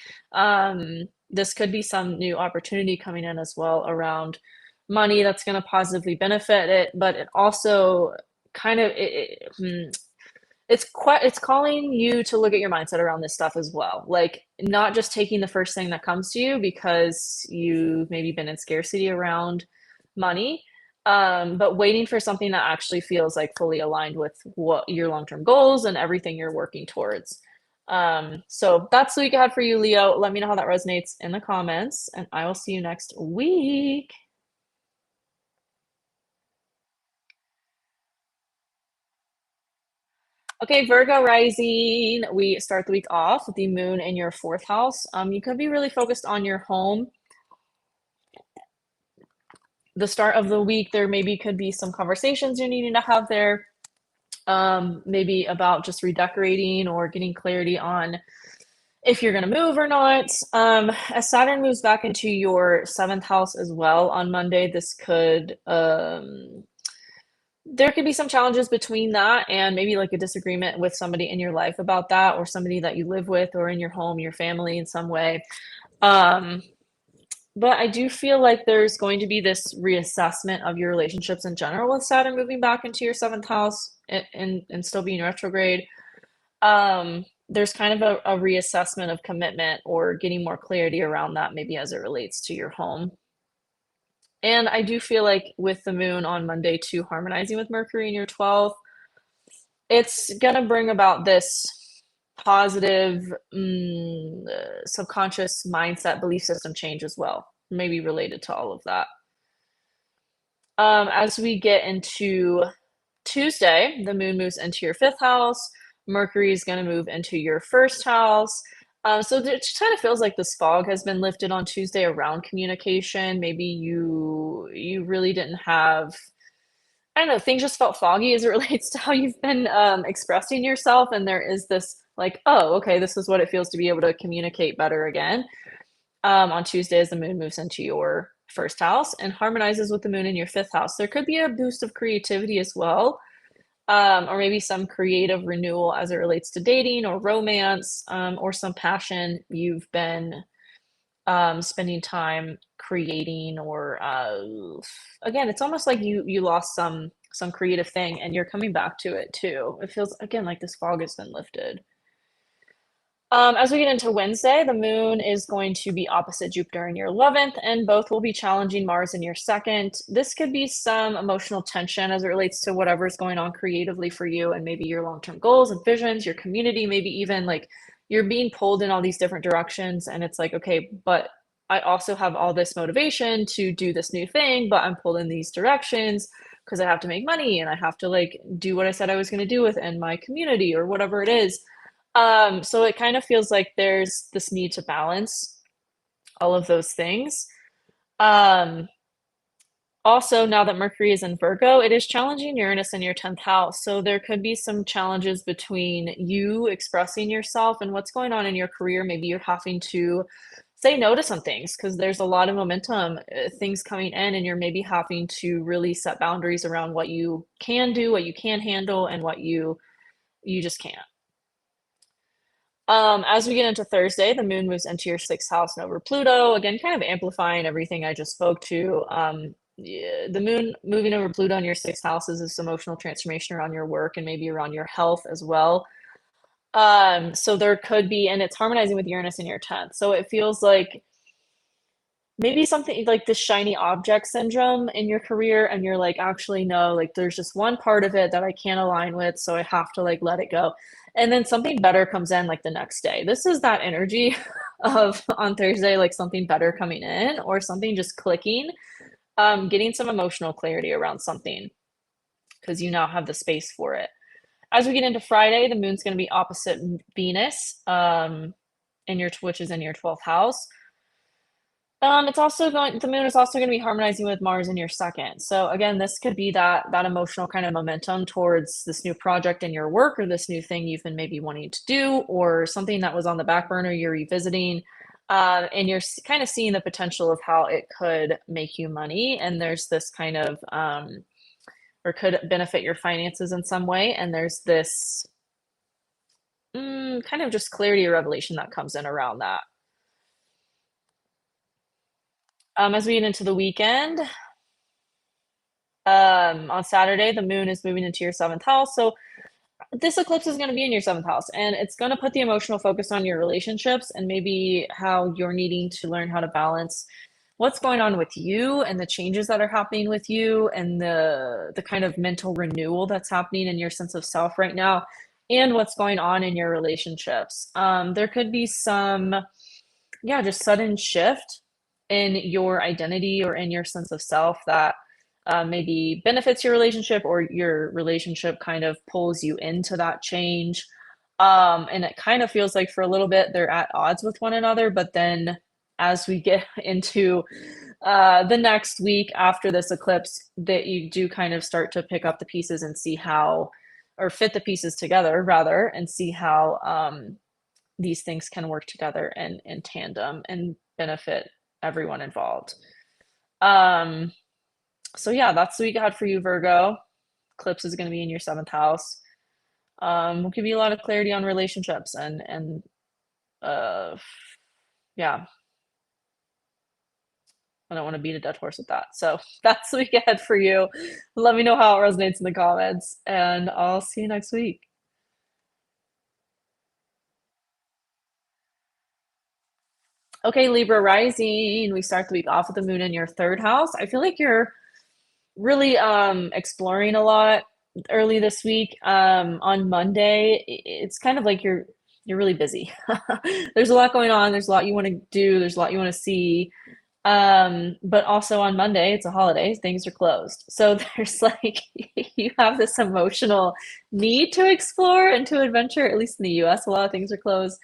A: This could be some new opportunity coming in as well around money that's going to positively benefit it, but it also kind of it's calling you to look at your mindset around this stuff as well. Like not just taking the first thing that comes to you because you've maybe been in scarcity around money, but waiting for something that actually feels like fully aligned with what your long-term goals and everything you're working towards. So that's the week I had for you, Leo. Let me know how that resonates in the comments, and I will see you next week. Okay, Virgo rising. We start the week off with the moon in your fourth house. You could be really focused on your home. The start of the week, there maybe could be some conversations you're needing to have there. Maybe about just redecorating or getting clarity on if you're going to move or not. As Saturn moves back into your seventh house as well on Monday, this could there could be some challenges between that and maybe like a disagreement with somebody in your life about that, or somebody that you live with, or in your home, your family in some way. But I do feel like there's going to be this reassessment of your relationships in general with Saturn moving back into your seventh house and still being retrograde. There's kind of a reassessment of commitment or getting more clarity around that, maybe as it relates to your home. And I do feel like with the moon on Monday too, harmonizing with Mercury in your 12th, it's gonna bring about this positive subconscious mindset belief system change as well, maybe related to all of that. As we get into Tuesday, the moon moves into your fifth house. Mercury is going to move into your first house. So it kind of feels like this fog has been lifted on Tuesday around communication. Maybe you really didn't have, I don't know, things just felt foggy as it relates to how you've been expressing yourself. And there is this like, oh, okay, this is what it feels to be able to communicate better again. On Tuesday as the moon moves into your first house and harmonizes with the moon in your fifth house. There could be a boost of creativity as well, or maybe some creative renewal as it relates to dating or romance, or some passion you've been spending time creating, or again, it's almost like you lost some creative thing and you're coming back to it too. It feels again like this fog has been lifted. As we get into Wednesday, the moon is going to be opposite Jupiter in your 11th, and both will be challenging Mars in your second. This could be some emotional tension as it relates to whatever's going on creatively for you, and maybe your long-term goals and visions, your community, maybe even like you're being pulled in all these different directions, and it's like, okay, but I also have all this motivation to do this new thing, but I'm pulled in these directions because I have to make money and I have to like do what I said I was going to do within my community or whatever it is. So it kind of feels like there's this need to balance all of those things. Um, Also, now that Mercury is in Virgo, it is challenging Uranus in your 10th house. So there could be some challenges between you expressing yourself and what's going on in your career. Maybe you're having to say no to some things because there's a lot of momentum, things coming in, and you're maybe having to really set boundaries around what you can do, what you can handle, and what you just can't. As we get into Thursday, the moon moves into your sixth house and over Pluto, again, kind of amplifying everything I just spoke to. Yeah, the moon moving over Pluto in your sixth house is this emotional transformation around your work and maybe around your health as well. So there could be, and it's harmonizing with Uranus in your 10th. So it feels like maybe something like this shiny object syndrome in your career, and you're like, actually, no, like there's just one part of it that I can't align with, so I have to like let it go. And then something better comes in like the next day. This is that energy of on Thursday, like something better coming in or something just clicking, getting some emotional clarity around something because you now have the space for it. As we get into Friday, the moon's going to be opposite Venus, in your which is in your 12th house. It's also going, the moon is also going to be harmonizing with Mars in your second. So again, this could be that emotional kind of momentum towards this new project in your work, or this new thing you've been maybe wanting to do, or something that was on the back burner you're revisiting. And you're kind of seeing the potential of how it could make you money. And there's this kind of, or could benefit your finances in some way. And there's this kind of just clarity or revelation that comes in around that. As we get into the weekend, on Saturday, the moon is moving into your seventh house. So this eclipse is going to be in your seventh house, and it's going to put the emotional focus on your relationships and maybe how you're needing to learn how to balance what's going on with you and the changes that are happening with you, and the kind of mental renewal that's happening in your sense of self right now, and what's going on in your relationships. There could be some, yeah, just sudden shift in your identity or in your sense of self that maybe benefits your relationship, or your relationship kind of pulls you into that change. And it kind of feels like for a little bit they're at odds with one another, but then as we get into the next week after this eclipse, that you do kind of start to pick up the pieces and see how, or fit the pieces together rather, and see how these things can work together in tandem and benefit everyone involved. Um, so yeah, that's the week I had for you, Virgo. Eclipse is going to be in your seventh house. Will give you a lot of clarity on relationships and uh, yeah, I don't want to beat a dead horse with that. So that's the week ahead for you. Let me know how it resonates in the comments, and I'll see you next week. Okay, Libra Rising. We start the week off with the moon in your third house. I feel like you're really exploring a lot early this week. On Monday, it's kind of like you're really busy. There's a lot going on, there's a lot you want to do, there's a lot you want to see. But also on Monday, it's a holiday, things are closed. So there's like you have this emotional need to explore and to adventure, at least in the US, a lot of things are closed.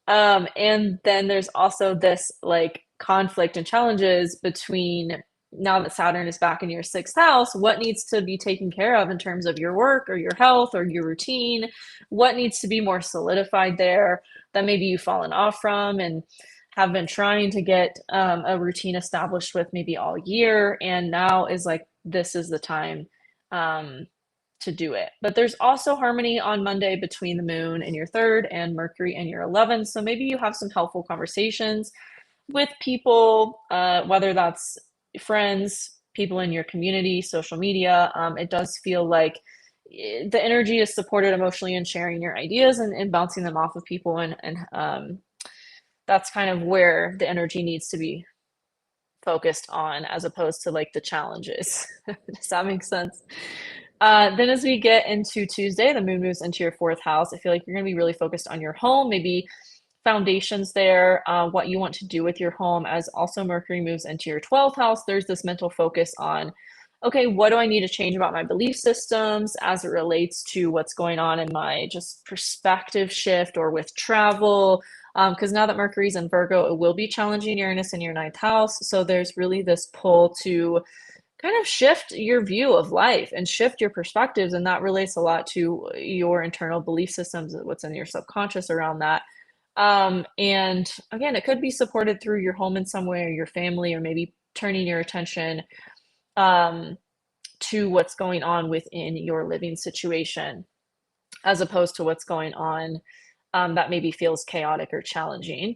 A: And then there's also this like conflict and challenges between now that Saturn is back in your sixth house, what needs to be taken care of in terms of your work or your health or your routine? What needs to be more solidified there that maybe you've fallen off from and have been trying to get a routine established with maybe all year. And now is like, this is the time um, to do it. But there's also harmony on Monday between the moon in your third and Mercury in your 11th. So maybe you have some helpful conversations with people, whether that's friends, people in your community, social media. It does feel like the energy is supported emotionally in sharing your ideas and bouncing them off of people. And that's kind of where the energy needs to be focused on as opposed to like the challenges. Does that make sense? Then as we get into Tuesday, the moon moves into your fourth house. I feel like you're going to be really focused on your home, maybe foundations there, what you want to do with your home. As also Mercury moves into your 12th house, there's this mental focus on, okay, what do I need to change about my belief systems as it relates to what's going on in my just perspective shift or with travel. Because now that Mercury's in Virgo, it will be challenging Uranus in your ninth house. So there's really this pull to kind of shift your view of life and shift your perspectives. And that relates a lot to your internal belief systems, what's in your subconscious around that. And again, it could be supported through your home in some way or your family, or maybe turning your attention um, to what's going on within your living situation, as opposed to what's going on that maybe feels chaotic or challenging.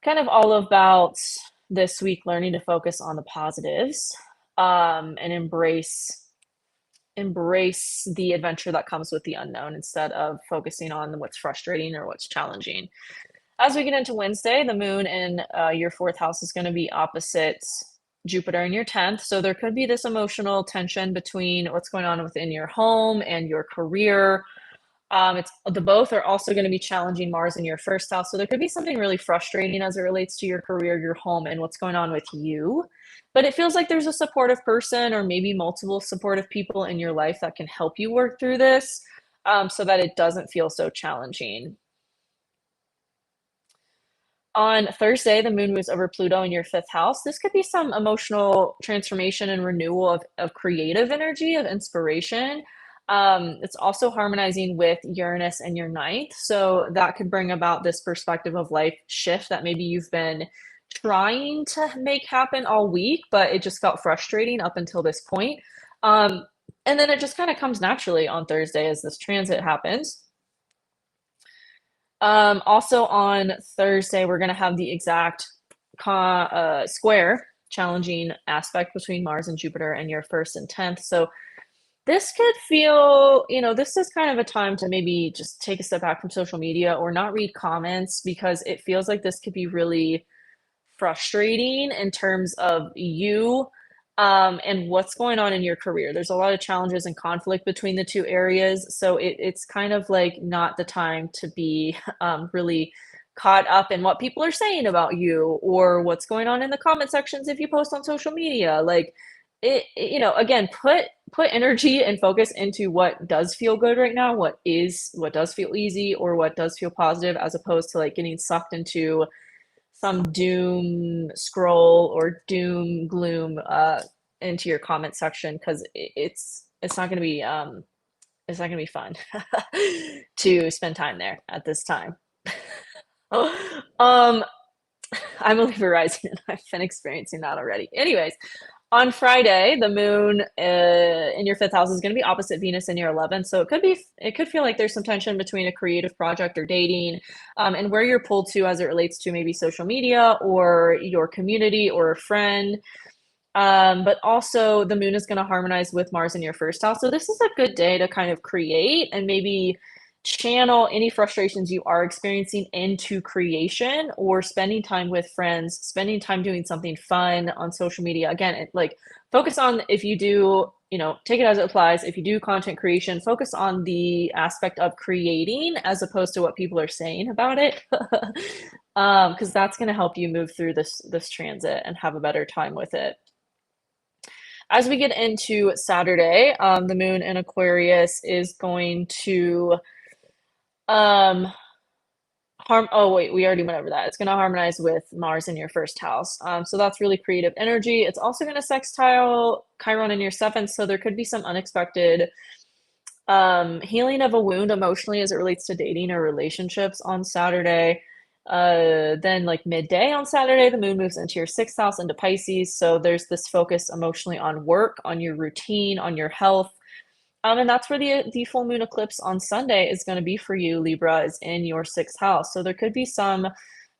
A: Kind of all about this week learning to focus on the positives and embrace the adventure that comes with the unknown instead of focusing on what's frustrating or what's challenging. As we get into Wednesday, the moon in your fourth house is going to be opposite Jupiter in your 10th. So there could be this emotional tension between what's going on within your home and your career. It's the both are also going to be challenging Mars in your first house. So there could be something really frustrating as it relates to your career, your home, and what's going on with you. But it feels like there's a supportive person or maybe multiple supportive people in your life that can help you work through this so that it doesn't feel so challenging. On Thursday, the moon moves over Pluto in your fifth house. This could be some emotional transformation and renewal of creative energy, of inspiration. It's also harmonizing with Uranus in your ninth. So that could bring about this perspective of life shift that maybe you've been trying to make happen all week, but it just felt frustrating up until this point. And then it just kind of comes naturally on Thursday as this transit happens. Also on Thursday, we're going to have the exact square challenging aspect between Mars and Jupiter and your first and 10th. So this could feel, this is kind of a time to maybe just take a step back from social media or not read comments, because it feels like this could be really frustrating in terms of you and what's going on in your career. There's a lot of challenges and conflict between the two areas. So it's kind of like not the time to be really caught up in what people are saying about you or what's going on in the comment sections if you post on social media. Like again, put energy and focus into what does feel good right now, what does feel easy or what does feel positive, as opposed to like getting sucked into some doom scroll or doom gloom into your comment section, because it's not going to be fun to spend time there at this time. Um, I'm a Libra rising, and I've been experiencing that already. Anyways, on Friday, the moon in your fifth house is going to be opposite Venus in your 11th. So it could feel like there's some tension between a creative project or dating, and where you're pulled to as it relates to maybe social media or your community or a friend. But also the moon is going to harmonize with Mars in your first house. So this is a good day to kind of create and maybe channel any frustrations you are experiencing into creation or spending time with friends, spending time doing something fun on social media. Again, like focus on if you do, take it as it applies. If you do content creation, focus on the aspect of creating as opposed to what people are saying about it. Because that's going to help you move through this transit and have a better time with it. As we get into Saturday, the moon in Aquarius is going to um oh wait, we already went over that. It's going to harmonize with Mars in your first house. So that's really creative energy. It's also going to sextile Chiron in your seventh, so there could be some unexpected healing of a wound emotionally as it relates to dating or relationships on Saturday. Then like midday on Saturday, the moon moves into your sixth house into Pisces. So there's this focus emotionally on work, on your routine, on your health. And that's where the full moon eclipse on Sunday is going to be for you, Libra, is in your sixth house. So there could be some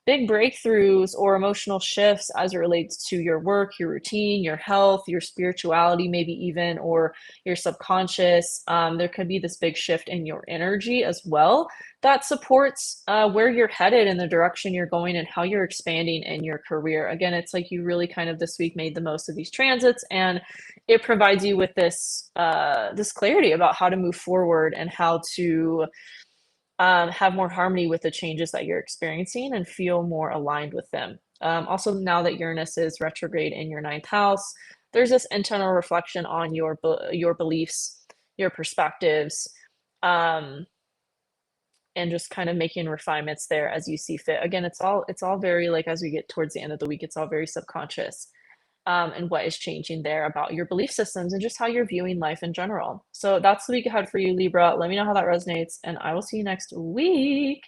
A: big breakthroughs or emotional shifts as it relates to your work, your routine, your health, your spirituality, maybe even, or your subconscious. There could be this big shift in your energy as well that supports where you're headed and the direction you're going and how you're expanding in your career. Again, it's like you really kind of this week made the most of these transits, and it provides you with this clarity about how to move forward and how to have more harmony with the changes that you're experiencing and feel more aligned with them. Also, now that Uranus is retrograde in your ninth house, there's this internal reflection on your beliefs, your perspectives, um, and just kind of making refinements there as you see fit. Again, it's all very like as we get towards the end of the week, it's all very subconscious. And what is changing there about your belief systems and just how you're viewing life in general. So that's the week ahead for you, Libra. Let me know how that resonates, and I will see you next week.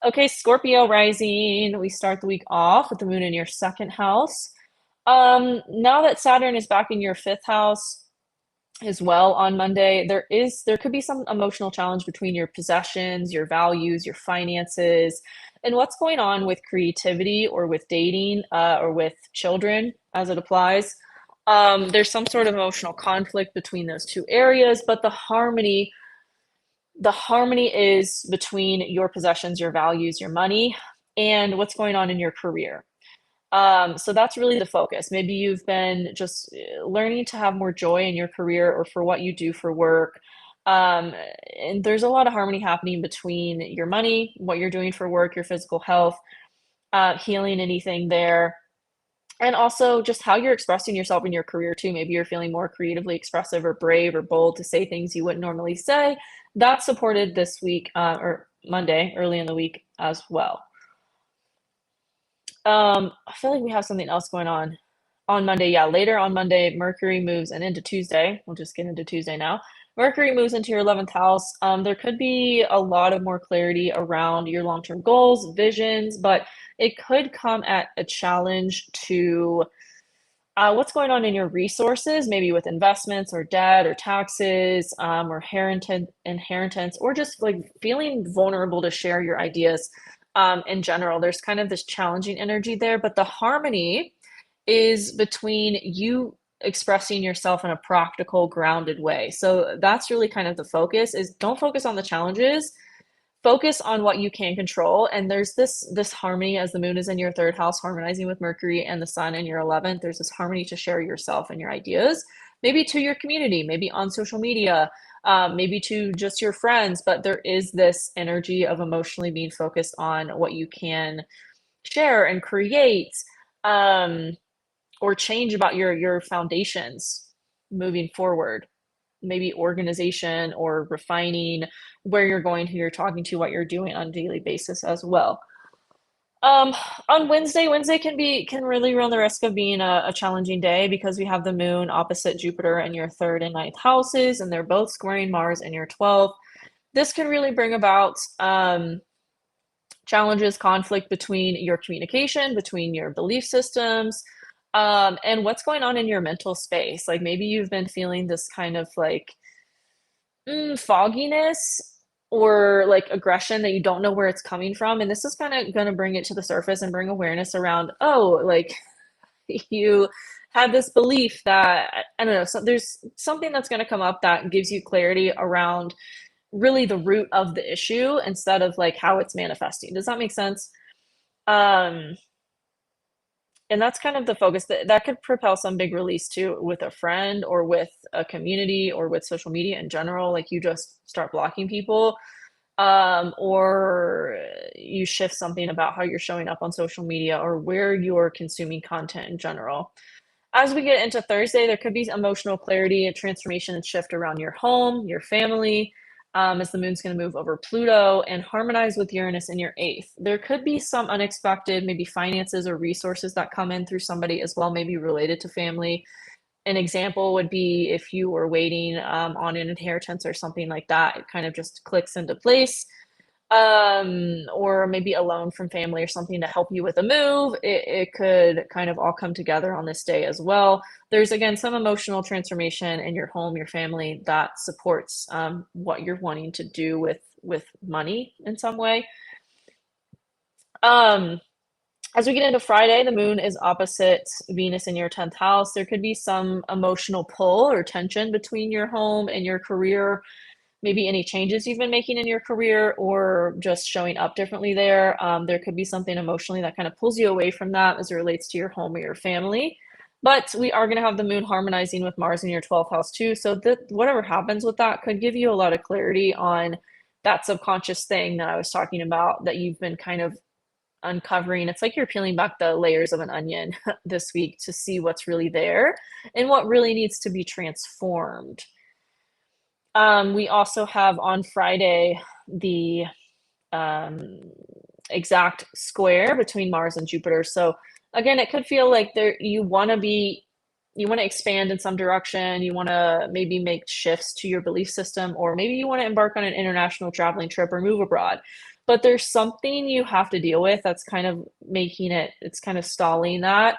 A: Okay, Scorpio rising. We start the week off with the moon in your second house. Now that Saturn is back in your fifth house as well on Monday, there could be some emotional challenge between your possessions, your values, your finances, and what's going on with creativity or with dating or with children as it applies. There's some sort of emotional conflict between those two areas, but the harmony is between your possessions, your values, your money, and what's going on in your career. So that's really the focus. Maybe you've been just learning to have more joy in your career or for what you do for work. Um, and there's a lot of harmony happening between your money, what you're doing for work, your physical health, healing anything there, and also just how you're expressing yourself in your career too. Maybe you're feeling more creatively expressive or brave or bold to say things you wouldn't normally say. That's supported this week or Monday, early in the week as well. I feel like we have something else going on Monday. Yeah, later on Monday, Mercury moves and into Tuesday. We'll just get into Tuesday now. Mercury moves into your 11th house. There could be a lot of more clarity around your long-term goals, visions, but it could come at a challenge to what's going on in your resources, maybe with investments or debt or taxes or inheritance, or just like feeling vulnerable to share your ideas in general. There's kind of this challenging energy there, but the harmony is between you expressing yourself in a practical, grounded way. So that's really kind of the focus is don't focus on the challenges, focus on what you can control. And there's this harmony as the moon is in your third house harmonizing with Mercury and the sun in your 11th. There's this harmony to share yourself and your ideas, maybe to your community, maybe on social media, maybe to just your friends, but there is this energy of emotionally being focused on what you can share and create, um, or change about your foundations moving forward, maybe organization or refining where you're going, who you're talking to, what you're doing on a daily basis as well. Um, on Wednesday can really run the risk of being a challenging day because we have the moon opposite Jupiter in your third and ninth houses, and they're both squaring Mars in your 12th. This can really bring about challenges, conflict between your communication, between your belief systems, and what's going on in your mental space. Like maybe you've been feeling this kind of like fogginess or like aggression that you don't know where it's coming from. And this is kind of going to bring it to the surface and bring awareness around, oh, like you have this belief that, I don't know, so there's something that's going to come up that gives you clarity around really the root of the issue instead of like how it's manifesting. Does that make sense? Um, and that's kind of the focus that could propel some big release too with a friend or with a community or with social media in general. Like you just start blocking people, or you shift something about how you're showing up on social media or where you're consuming content in general. As we get into Thursday, there could be emotional clarity and transformation and shift around your home, your family, as the moon's going to move over Pluto and harmonize with Uranus in your eighth. There could be some unexpected, maybe finances or resources that come in through somebody as well, maybe related to family. An example would be if you were waiting on an inheritance or something like that, it kind of just clicks into place. Or maybe a loan from family or something to help you with a move. It could kind of all come together on this day as well. There's again some emotional transformation in your home, your family that supports what you're wanting to do with money in some way. Um, as we get into Friday, the moon is opposite Venus in your 10th house. There could be some emotional pull or tension between your home and your career, maybe any changes you've been making in your career or just showing up differently there. There could be something emotionally that kind of pulls you away from that as it relates to your home or your family. But we are going to have the moon harmonizing with Mars in your 12th house too. So that whatever happens with that could give you a lot of clarity on that subconscious thing that I was talking about that you've been kind of uncovering. It's like you're peeling back the layers of an onion this week to see what's really there and what really needs to be transformed. We also have on Friday the um, exact square between Mars and Jupiter. So again, it could feel like there you want to expand in some direction. You want to maybe make shifts to your belief system, or maybe you want to embark on an international traveling trip or move abroad. But there's something you have to deal with that's kind of it's kind of stalling that.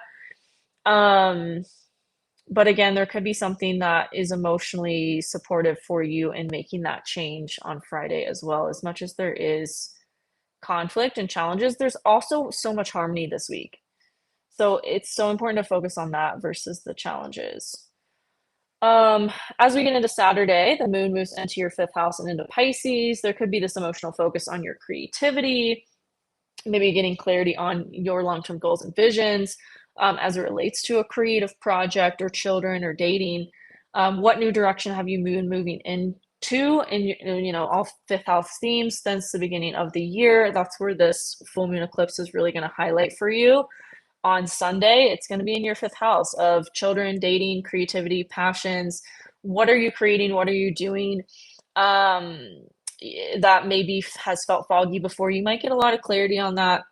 A: Um, but again, there could be something that is emotionally supportive for you in making that change on Friday as well. As much as there is conflict and challenges, there's also so much harmony this week. So it's so important to focus on that versus the challenges. As we get into Saturday, the moon moves into your fifth house and into Pisces. There could be this emotional focus on your creativity, maybe getting clarity on your long-term goals and visions as it relates to a creative project or children or dating. What new direction have you been moving into? And all fifth house themes since the beginning of the year. That's where this full moon eclipse is really going to highlight for you. On Sunday, it's going to be in your fifth house of children, dating, creativity, passions. What are you creating? What are you doing? That maybe has felt foggy before. You might get a lot of clarity on that,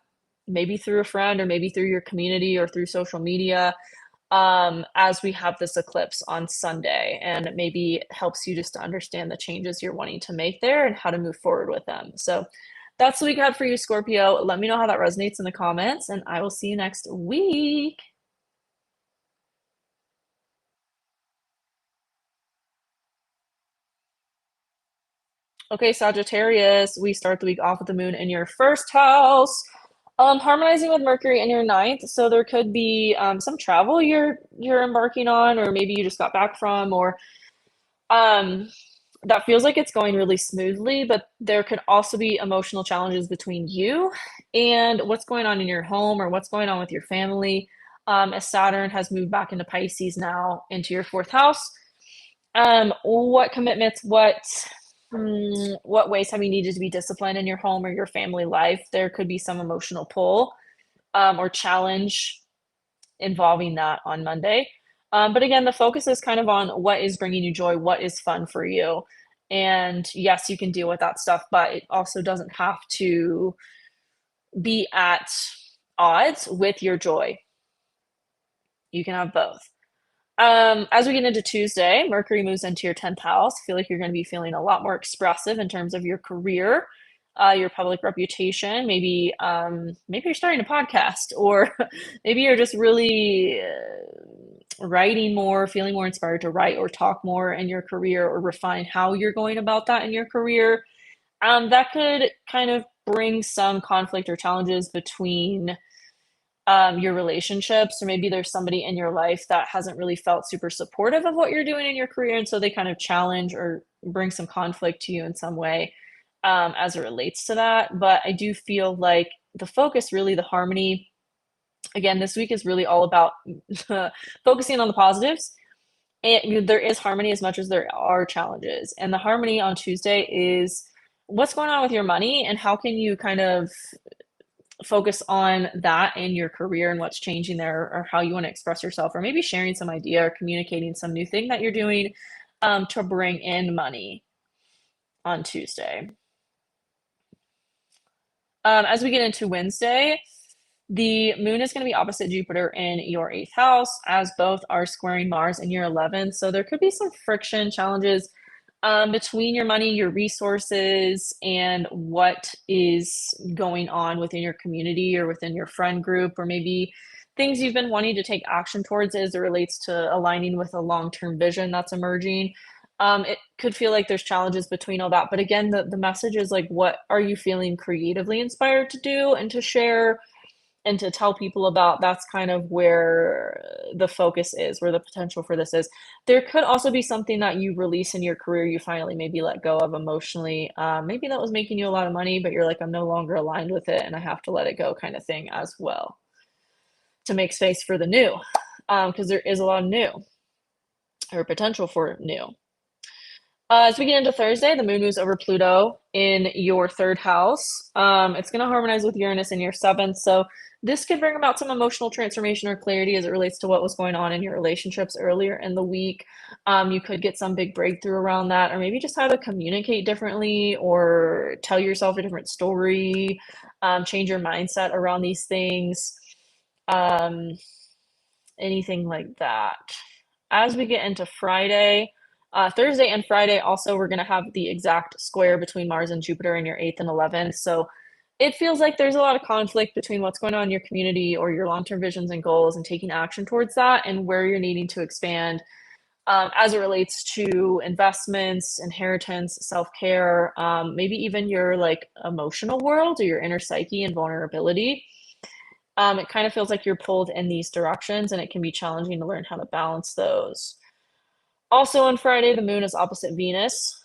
A: maybe through a friend or maybe through your community or through social media, as we have this eclipse on Sunday. And it maybe helps you just to understand the changes you're wanting to make there and how to move forward with them. So that's what we got for you, Scorpio. Let me know how that resonates in the comments, and I will see you next week. Okay, Sagittarius, we start the week off with the moon in your first house, harmonizing with Mercury in your ninth. So there could be some travel you're embarking on, or maybe you just got back from, or um, that feels like it's going really smoothly, but there could also be emotional challenges between you and what's going on in your home or what's going on with your family. As Saturn has moved back into Pisces now into your fourth house. What commitments, what ways have you needed to be disciplined in your home or your family life? There could be some emotional pull or challenge involving that on Monday. But again, the focus is kind of on what is bringing you joy, what is fun for you. And yes, you can deal with that stuff, but it also doesn't have to be at odds with your joy. You can have both. As we get into Tuesday, Mercury moves into your 10th house. I feel like you're going to be feeling a lot more expressive in terms of your career, your public reputation. Maybe you're starting a podcast, or maybe you're just really writing more, feeling more inspired to write or talk more in your career, or refine how you're going about that in your career. That could kind of bring some conflict or challenges between your relationships, or maybe there's somebody in your life that hasn't really felt super supportive of what you're doing in your career, and so they kind of challenge or bring some conflict to you in some way, as it relates to that. But I do feel like the focus, really the harmony, again, this week is really all about focusing on the positives. And there is harmony as much as there are challenges, and the harmony on Tuesday is what's going on with your money, and how can you kind of focus on that in your career and what's changing there, or how you want to express yourself, or maybe sharing some idea or communicating some new thing that you're doing, to bring in money on Tuesday. As we get into Wednesday, the moon is going to be opposite Jupiter in your 8th house, as both are squaring Mars in your 11th. So there could be some friction, challenges between your money, your resources, and what is going on within your community or within your friend group, or maybe things you've been wanting to take action towards as it relates to aligning with a long-term vision that's emerging. It could feel like there's challenges between all that. But again, the message is like, what are you feeling creatively inspired to do and to share and to tell people about? That's kind of where the focus is, where the potential for this is. There could also be something that you release in your career you finally maybe let go of emotionally. Maybe that was making you a lot of money, but you're like, I'm no longer aligned with it and I have to let it go, kind of thing as well, to make space for the new, because there is a lot of new, or potential for new. As we get into Thursday, the moon moves over Pluto in your 3rd house. It's going to harmonize with Uranus in your 7th. So this could bring about some emotional transformation or clarity as it relates to what was going on in your relationships earlier in the week. You could get some big breakthrough around that, or maybe just how to communicate differently, or tell yourself a different story, change your mindset around these things, anything like that. As we get into Friday, Thursday and Friday also, we're going to have the exact square between Mars and Jupiter in your 8th and 11th. So it feels like there's a lot of conflict between what's going on in your community or your long-term visions and goals, and taking action towards that, and where you're needing to expand, as it relates to investments, inheritance, self-care, maybe even your like emotional world or your inner psyche and vulnerability. It kind of feels like you're pulled in these directions, and it can be challenging to learn how to balance those. Also on Friday, the moon is opposite Venus.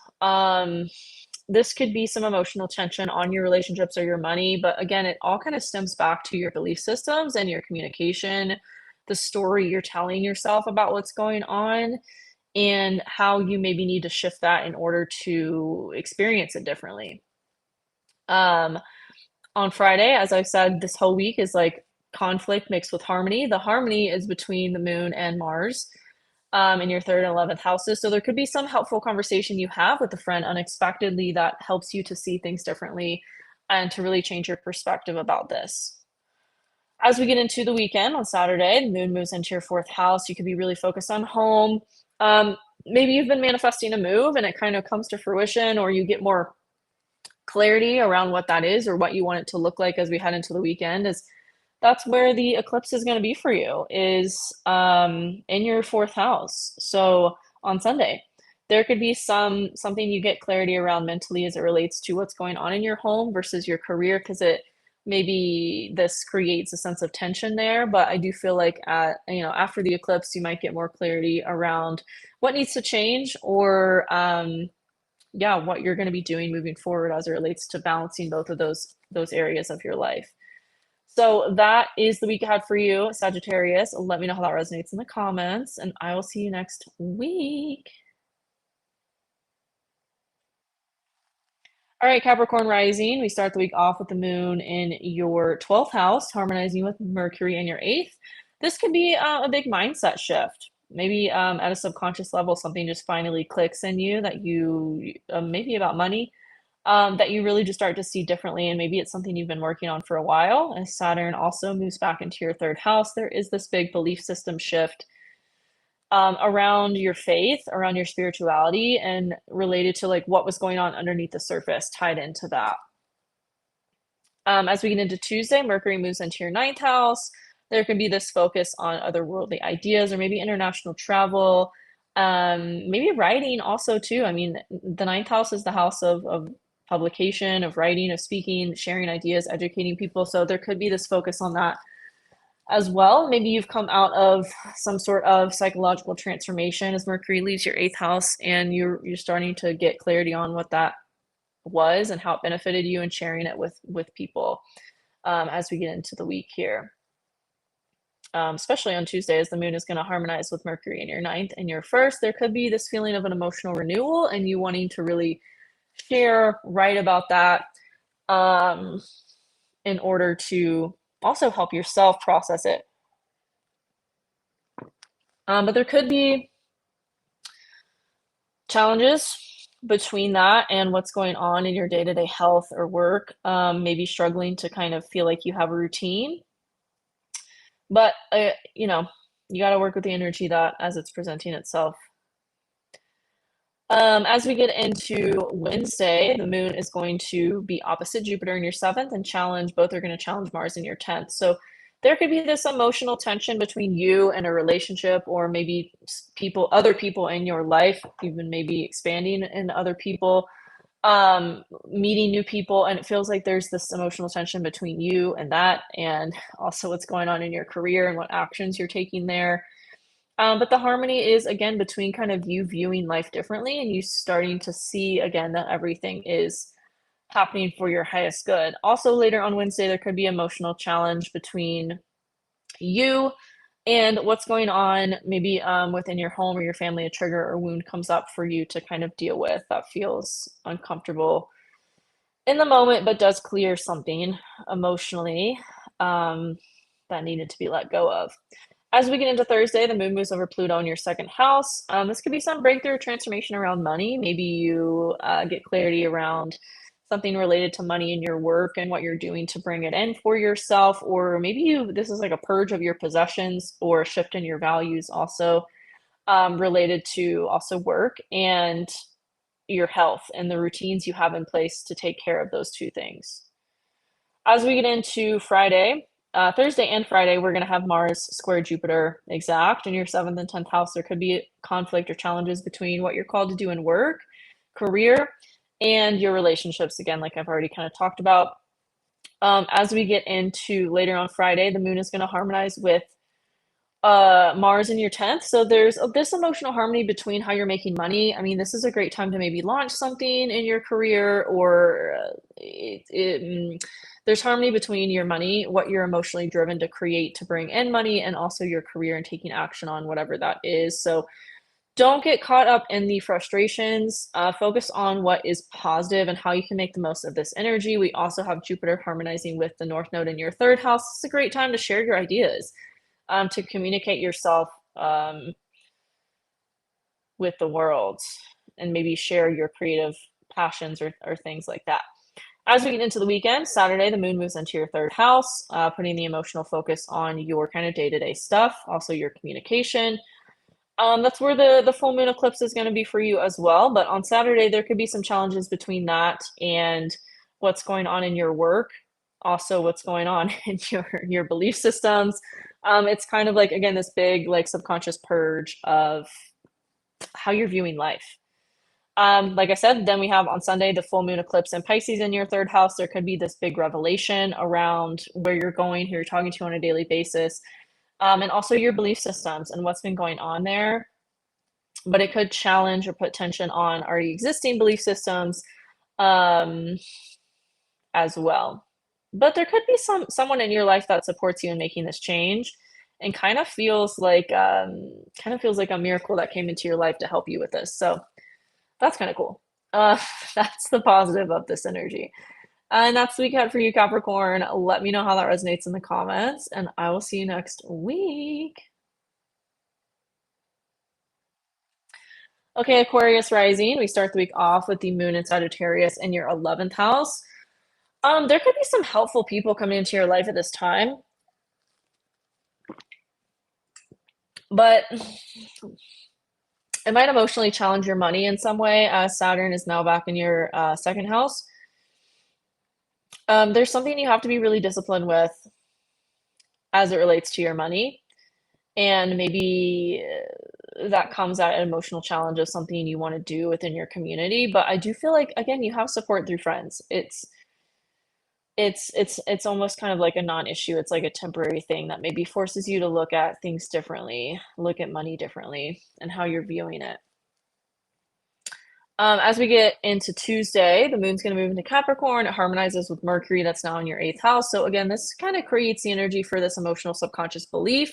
A: This could be some emotional tension on your relationships or your money, but again, it all kind of stems back to your belief systems and your communication, the story you're telling yourself about what's going on, and how you maybe need to shift that in order to experience it differently. On Friday, as I've said, this whole week is like conflict mixed with harmony. The harmony is between the moon and Mars, in your 3rd and 11th houses. So there could be some helpful conversation you have with a friend unexpectedly that helps you to see things differently and to really change your perspective about this. As we get into the weekend on Saturday, the moon moves into your 4th house. You could be really focused on home. Maybe you've been manifesting a move and it kind of comes to fruition, or you get more clarity around what that is or what you want it to look like as we head into the weekend. Is that's where the eclipse is going to be for you, is in your 4th house. So on Sunday, there could be something you get clarity around mentally as it relates to what's going on in your home versus your career, because it maybe this creates a sense of tension there. But I do feel like after the eclipse, you might get more clarity around what needs to change, or what you're going to be doing moving forward as it relates to balancing both of those areas of your life. So that is the week ahead for you, Sagittarius. Let me know how that resonates in the comments, and I will see you next week. All right, Capricorn Rising. We start the week off with the moon in your 12th house, harmonizing with Mercury in your 8th. This could be a big mindset shift. Maybe at a subconscious level, something just finally clicks in you that maybe about money, that you really just start to see differently, and maybe it's something you've been working on for a while. As Saturn also moves back into your third house, there is this big belief system shift around your faith, around your spirituality, and related to like what was going on underneath the surface tied into that. As we get into Tuesday, Mercury moves into your ninth house. There can be this focus on otherworldly ideas or maybe international travel, maybe writing also too. I mean, the ninth house is the house of publication, of writing, of speaking, sharing ideas, educating people. So there could be this focus on that as well. Maybe you've come out of some sort of psychological transformation as Mercury leaves your eighth house, and you're starting to get clarity on what that was and how it benefited you, and sharing it with people as we get into the week here. Especially on Tuesday, as the moon is going to harmonize with Mercury in your ninth and your first, there could be this feeling of an emotional renewal and you wanting to really share, write about that in order to also help yourself process it. But there could be challenges between that and what's going on in your day-to-day health or work, maybe struggling to kind of feel like you have a routine. But, you know, you got to work with the energy that as it's presenting itself. As we get into Wednesday, the moon is going to be opposite Jupiter in your seventh and both are going to challenge Mars in your 10th. So there could be this emotional tension between you and a relationship, or maybe other people in your life, even maybe expanding in other people, meeting new people. And it feels like there's this emotional tension between you and that, and also what's going on in your career and what actions you're taking there. But the harmony is, again, between kind of you viewing life differently and you starting to see, again, that everything is happening for your highest good. Also, later on Wednesday, there could be emotional challenge between you and what's going on, maybe within your home or your family. A trigger or wound comes up for you to kind of deal with that feels uncomfortable in the moment, but does clear something emotionally that needed to be let go of. As we get into Thursday, the moon moves over Pluto in your second house. This could be some breakthrough transformation around money. Maybe you get clarity around something related to money in your work and what you're doing to bring it in for yourself. Or maybe this is like a purge of your possessions or a shift in your values also related to also work and your health and the routines you have in place to take care of those two things. As we get into Thursday and Friday, we're going to have Mars square Jupiter exact in your 7th and 10th house. There could be conflict or challenges between what you're called to do in work, career, and your relationships, again, like I've already kind of talked about. As we get into later on Friday, the moon is going to harmonize with Mars in your 10th. So there's this emotional harmony between how you're making money. I mean, this is a great time to maybe launch something in your career, or there's harmony between your money, what you're emotionally driven to create to bring in money, and also your career and taking action on whatever that is. So don't get caught up in the frustrations. Focus on what is positive and how you can make the most of this energy. We also have Jupiter harmonizing with the North Node in your 3rd house. It's a great time to share your ideas, to communicate yourself with the world, and maybe share your creative passions or things like that. As we get into the weekend, Saturday, the moon moves into your 3rd house, putting the emotional focus on your kind of day-to-day stuff, also your communication. That's where the full moon eclipse is going to be for you as well. But on Saturday, there could be some challenges between that and what's going on in your work, also what's going on in your belief systems. It's kind of like, again, this big like subconscious purge of how you're viewing life. Like I said, then we have on Sunday the full moon eclipse in Pisces in your 3rd house. There could be this big revelation around where you're going, who you're talking to on a daily basis, and also your belief systems and what's been going on there. But it could challenge or put tension on already existing belief systems as well. But there could be someone in your life that supports you in making this change, and kind of feels like a miracle that came into your life to help you with this. So that's kind of cool. That's the positive of this energy. And that's the week ahead for you, Capricorn. Let me know how that resonates in the comments, and I will see you next week. Okay, Aquarius Rising. We start the week off with the Moon and Sagittarius in your 11th house. There could be some helpful people coming into your life at this time, but it might emotionally challenge your money in some way as Saturn is now back in your second house. There's something you have to be really disciplined with as it relates to your money, and maybe that comes at an emotional challenge of something you want to do within your community. But I do feel like, again, you have support through friends. It's almost kind of like a non-issue. It's like a temporary thing that maybe forces you to look at things differently, look at money differently, and how you're viewing it. As we get into Tuesday, the moon's going to move into Capricorn. It harmonizes with Mercury, that's now in your 8th house. So again, this kind of creates the energy for this emotional subconscious belief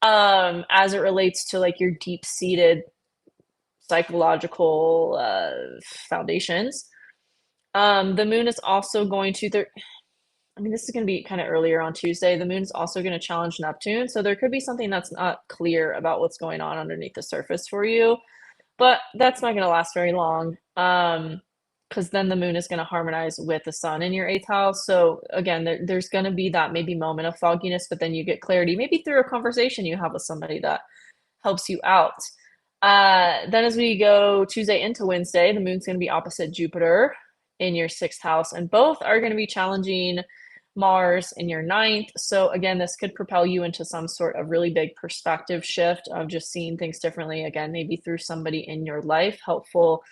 A: as it relates to like your deep-seated psychological foundations. The moon is also going to, I mean, this is going to be kind of earlier on Tuesday. The moon is also going to challenge Neptune. So there could be something that's not clear about what's going on underneath the surface for you, but that's not going to last very long. Because then the moon is going to harmonize with the sun in your 8th house. So again, there's going to be that maybe moment of fogginess, but then you get clarity, maybe through a conversation you have with somebody that helps you out. Then as we go Tuesday into Wednesday, the moon's going to be opposite Jupiter in your 6th house, and both are going to be challenging Mars in your 9th. So again, this could propel you into some sort of really big perspective shift of just seeing things differently. Again, maybe through somebody in your life, helpful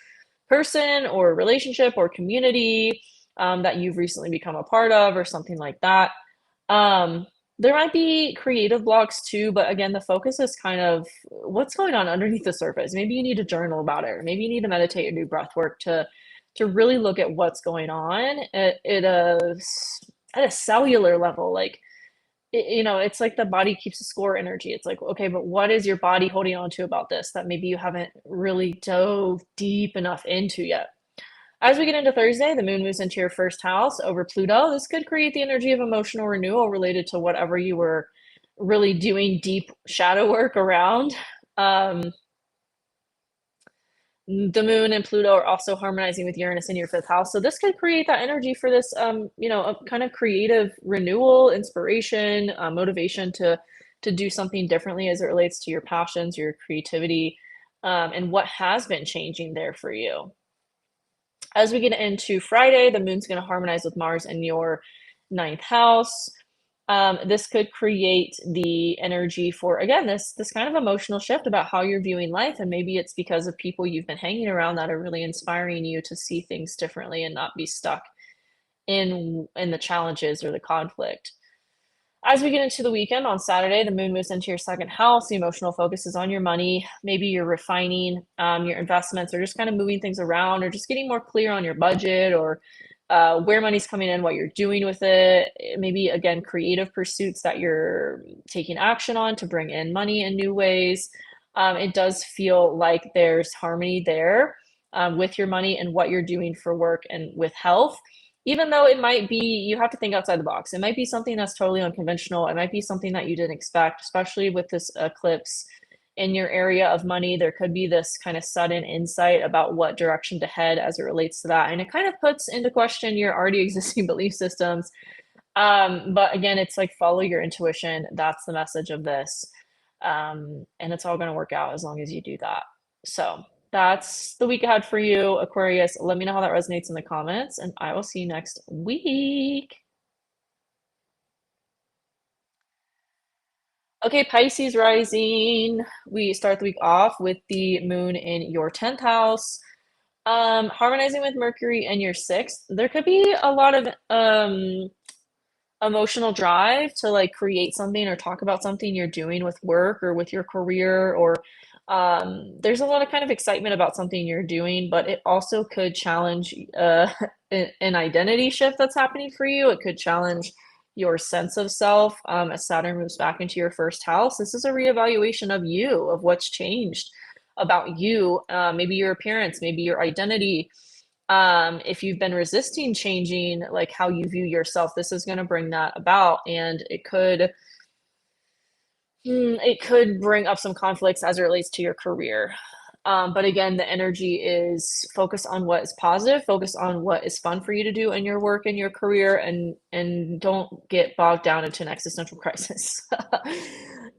A: person or relationship or community that you've recently become a part of or something like that. There might be creative blocks too, but again, the focus is kind of what's going on underneath the surface. Maybe you need to journal about it, or maybe you need to meditate or do breath work to really look at what's going on at a cellular level. Like, it's like the body keeps a score energy. It's like, okay, but what is your body holding on to about this that maybe you haven't really dove deep enough into yet? As we get into Thursday, the moon moves into your 1st house over Pluto. This could create the energy of emotional renewal related to whatever you were really doing deep shadow work around. The moon and Pluto are also harmonizing with Uranus in your 5th house. So this could create that energy for this, a kind of creative renewal, inspiration, motivation to do something differently as it relates to your passions, your creativity, and what has been changing there for you. As we get into Friday, the moon's going to harmonize with Mars in your 9th house. This could create the energy for, again, this kind of emotional shift about how you're viewing life. And maybe it's because of people you've been hanging around that are really inspiring you to see things differently and not be stuck in the challenges or the conflict. As we get into the weekend on Saturday, the moon moves into your 2nd house. The emotional focus is on your money. Maybe you're refining your investments or just kind of moving things around or just getting more clear on your budget or where money's coming in, what you're doing with it. Maybe, again, creative pursuits that you're taking action on to bring in money in new ways. It does feel like there's harmony there with your money and what you're doing for work and with health. Even though it might be, you have to think outside the box. It might be something that's totally unconventional. It might be something that you didn't expect, especially with this eclipse in your area of money. There could be this kind of sudden insight about what direction to head as it relates to that. And it kind of puts into question your already existing belief systems. But again, it's like follow your intuition. That's the message of this. And it's all going to work out as long as you do that. So that's the week ahead for you, Aquarius. Let me know how that resonates in the comments, and I will see you next week. Okay, Pisces Rising. We start the week off with the moon in your 10th house, harmonizing with Mercury in your 6th. There could be a lot of emotional drive to like create something or talk about something you're doing with work or with your career, or there's a lot of kind of excitement about something you're doing, but it also could challenge an identity shift that's happening for you. It could challenge your sense of self as Saturn moves back into your 1st house. This is a reevaluation of you, of what's changed about you, maybe your appearance, maybe your identity. If you've been resisting changing like how you view yourself, this is going to bring that about, and it could bring up some conflicts as it relates to your career. But again, the energy is focus on what is positive, focus on what is fun for you to do in your work and your career, and don't get bogged down into an existential crisis.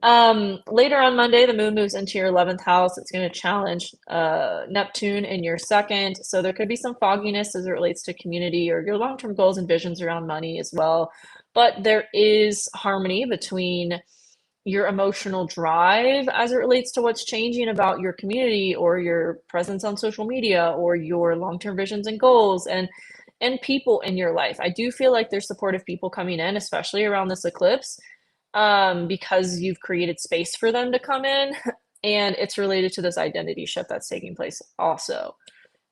A: Later on Monday, the moon moves into your 11th house. It's going to challenge Neptune in your second. So there could be some fogginess as it relates to community or your long-term goals and visions around money as well. But there is harmony between your emotional drive as it relates to what's changing about your community or your presence on social media or your long-term visions and goals and people in your life. I do feel like there's supportive people coming in, especially around this eclipse, because you've created space for them to come in, and it's related to this identity shift that's taking place also.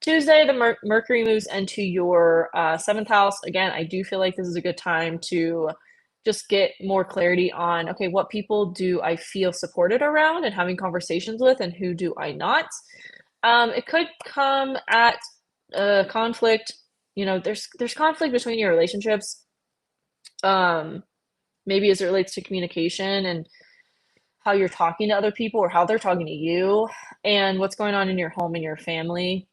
A: Tuesday, the Mercury moves into your seventh house. Again, I do feel like this is a good time to just get more clarity on, okay, what people do I feel supported around and having conversations with, and who do I not? It could come at conflict. You know, there's conflict between your relationships, maybe as it relates to communication and how you're talking to other people or how they're talking to you, and what's going on in your home and your family.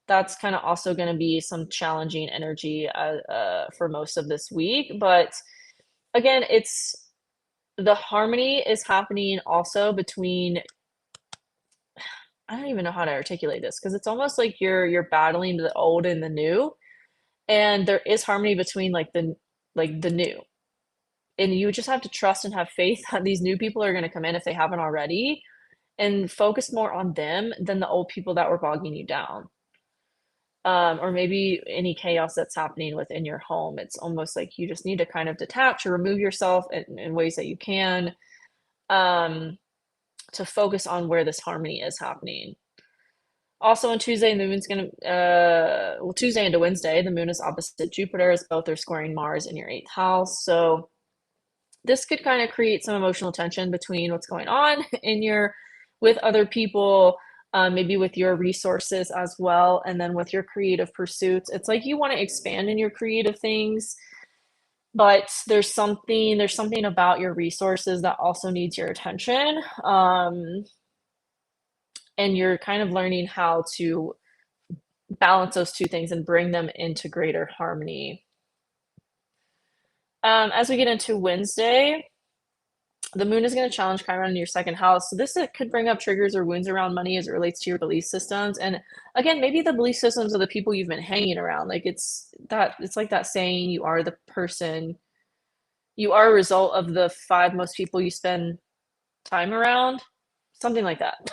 A: That's kind of also going to be some challenging energy for most of this week. But again, it's the harmony is happening also between, I don't even know how to articulate this because it's almost like you're battling the old and the new, and there is harmony between like the new. And you just have to trust and have faith that these new people are going to come in if they haven't already, and focus more on them than the old people that were bogging you down. Or maybe any chaos that's happening within your home. It's almost like you just need to kind of detach or remove yourself in ways that you can, um, to focus on where this harmony is happening. Also on Tuesday, the moon's gonna, well, Tuesday into Wednesday, the moon is opposite Jupiter, as both are scoring Mars in your 8th house. So this could kind of create some emotional tension between what's going on in your with other people, maybe with your resources as well, and then with your creative pursuits. It's like you want to expand in your creative things, but there's something about your resources that also needs your attention, and you're kind of learning how to balance those two things and bring them into greater harmony. As we get into Wednesday, the moon is going to challenge Chiron in your second house. So this could bring up triggers or wounds around money as it relates to your belief systems. And again, maybe the belief systems of the people you've been hanging around. Like it's like that saying, you are the person, you are a result of the 5 most people you spend time around. Something like that.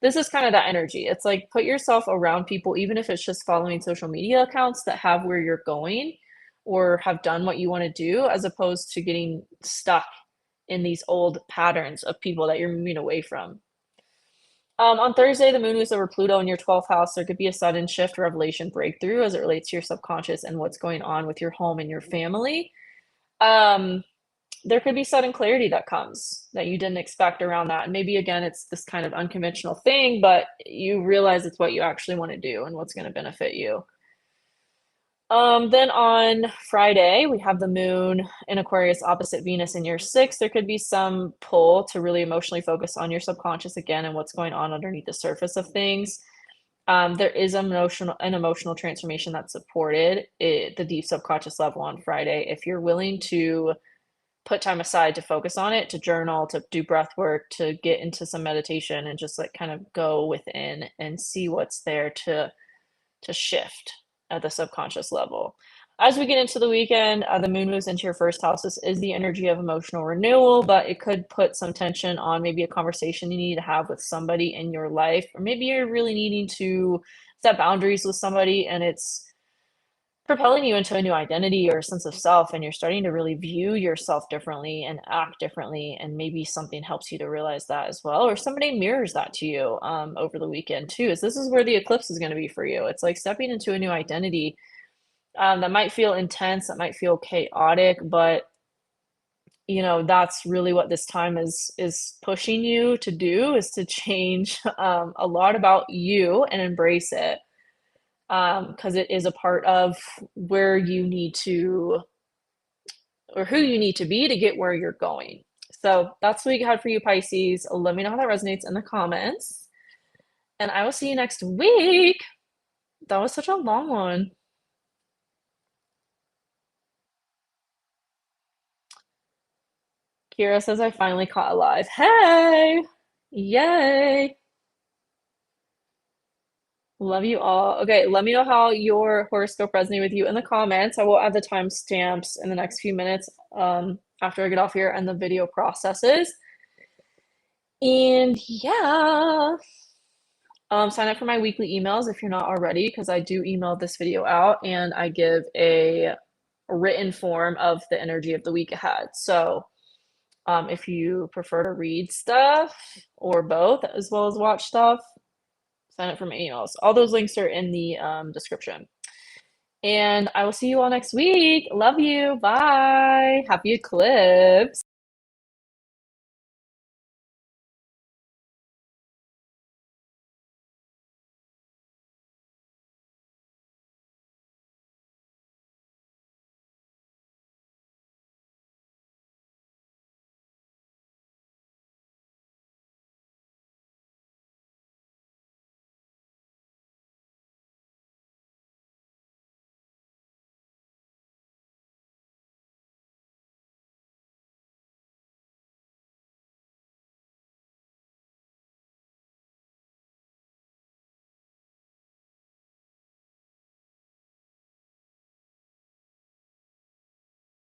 A: This is kind of that energy. It's like put yourself around people, even if it's just following social media accounts that have where you're going or have done what you want to do, as opposed to getting stuck in these old patterns of people that you're moving away from. On Thursday, the moon moves over Pluto in your 12th house. There could be a sudden shift, revelation, breakthrough as it relates to your subconscious and what's going on with your home and your family. There could be sudden clarity that comes that you didn't expect around that. And maybe again, it's this kind of unconventional thing, but you realize it's what you actually want to do and what's going to benefit you. Then on Friday, we have the moon in Aquarius opposite Venus in your 6th. There could be some pull to really emotionally focus on your subconscious again and what's going on underneath the surface of things. There is an emotional transformation that's supported at the deep subconscious level on Friday. If you're willing to put time aside to focus on it, to journal, to do breath work, to get into some meditation and just like kind of go within and see what's there to shift at the subconscious level. As we get into the weekend, the moon moves into your 1st house. This is the energy of emotional renewal, but it could put some tension on maybe a conversation you need to have with somebody in your life, or maybe you're really needing to set boundaries with somebody and it's propelling you into a new identity or a sense of self, and you're starting to really view yourself differently and act differently, and maybe something helps you to realize that as well, or somebody mirrors that to you over the weekend too. Is this is where the eclipse is going to be for you. It's like stepping into a new identity, that might feel intense, that might feel chaotic, but you know that's really what this time is pushing you to do, is to change a lot about you and embrace it, because it is a part of where you need to, or who you need to be to get where you're going. So that's the week ahead for you, Pisces. Let me know how that resonates in the comments. And I will see you next week. That was such a long one. Kira says I finally caught a live. Hey! Yay! Love you all. Okay, let me know how your horoscope resonated with you in the comments. I will add the timestamps in the next few minutes after I get off here and the video processes. And yeah, sign up for my weekly emails if you're not already, because I do email this video out and I give a written form of the energy of the week ahead. So if you prefer to read stuff or both as well as watch stuff, sign up for my emails. All those links are in the description. And I will see you all next week. Love you. Bye. Happy eclipse.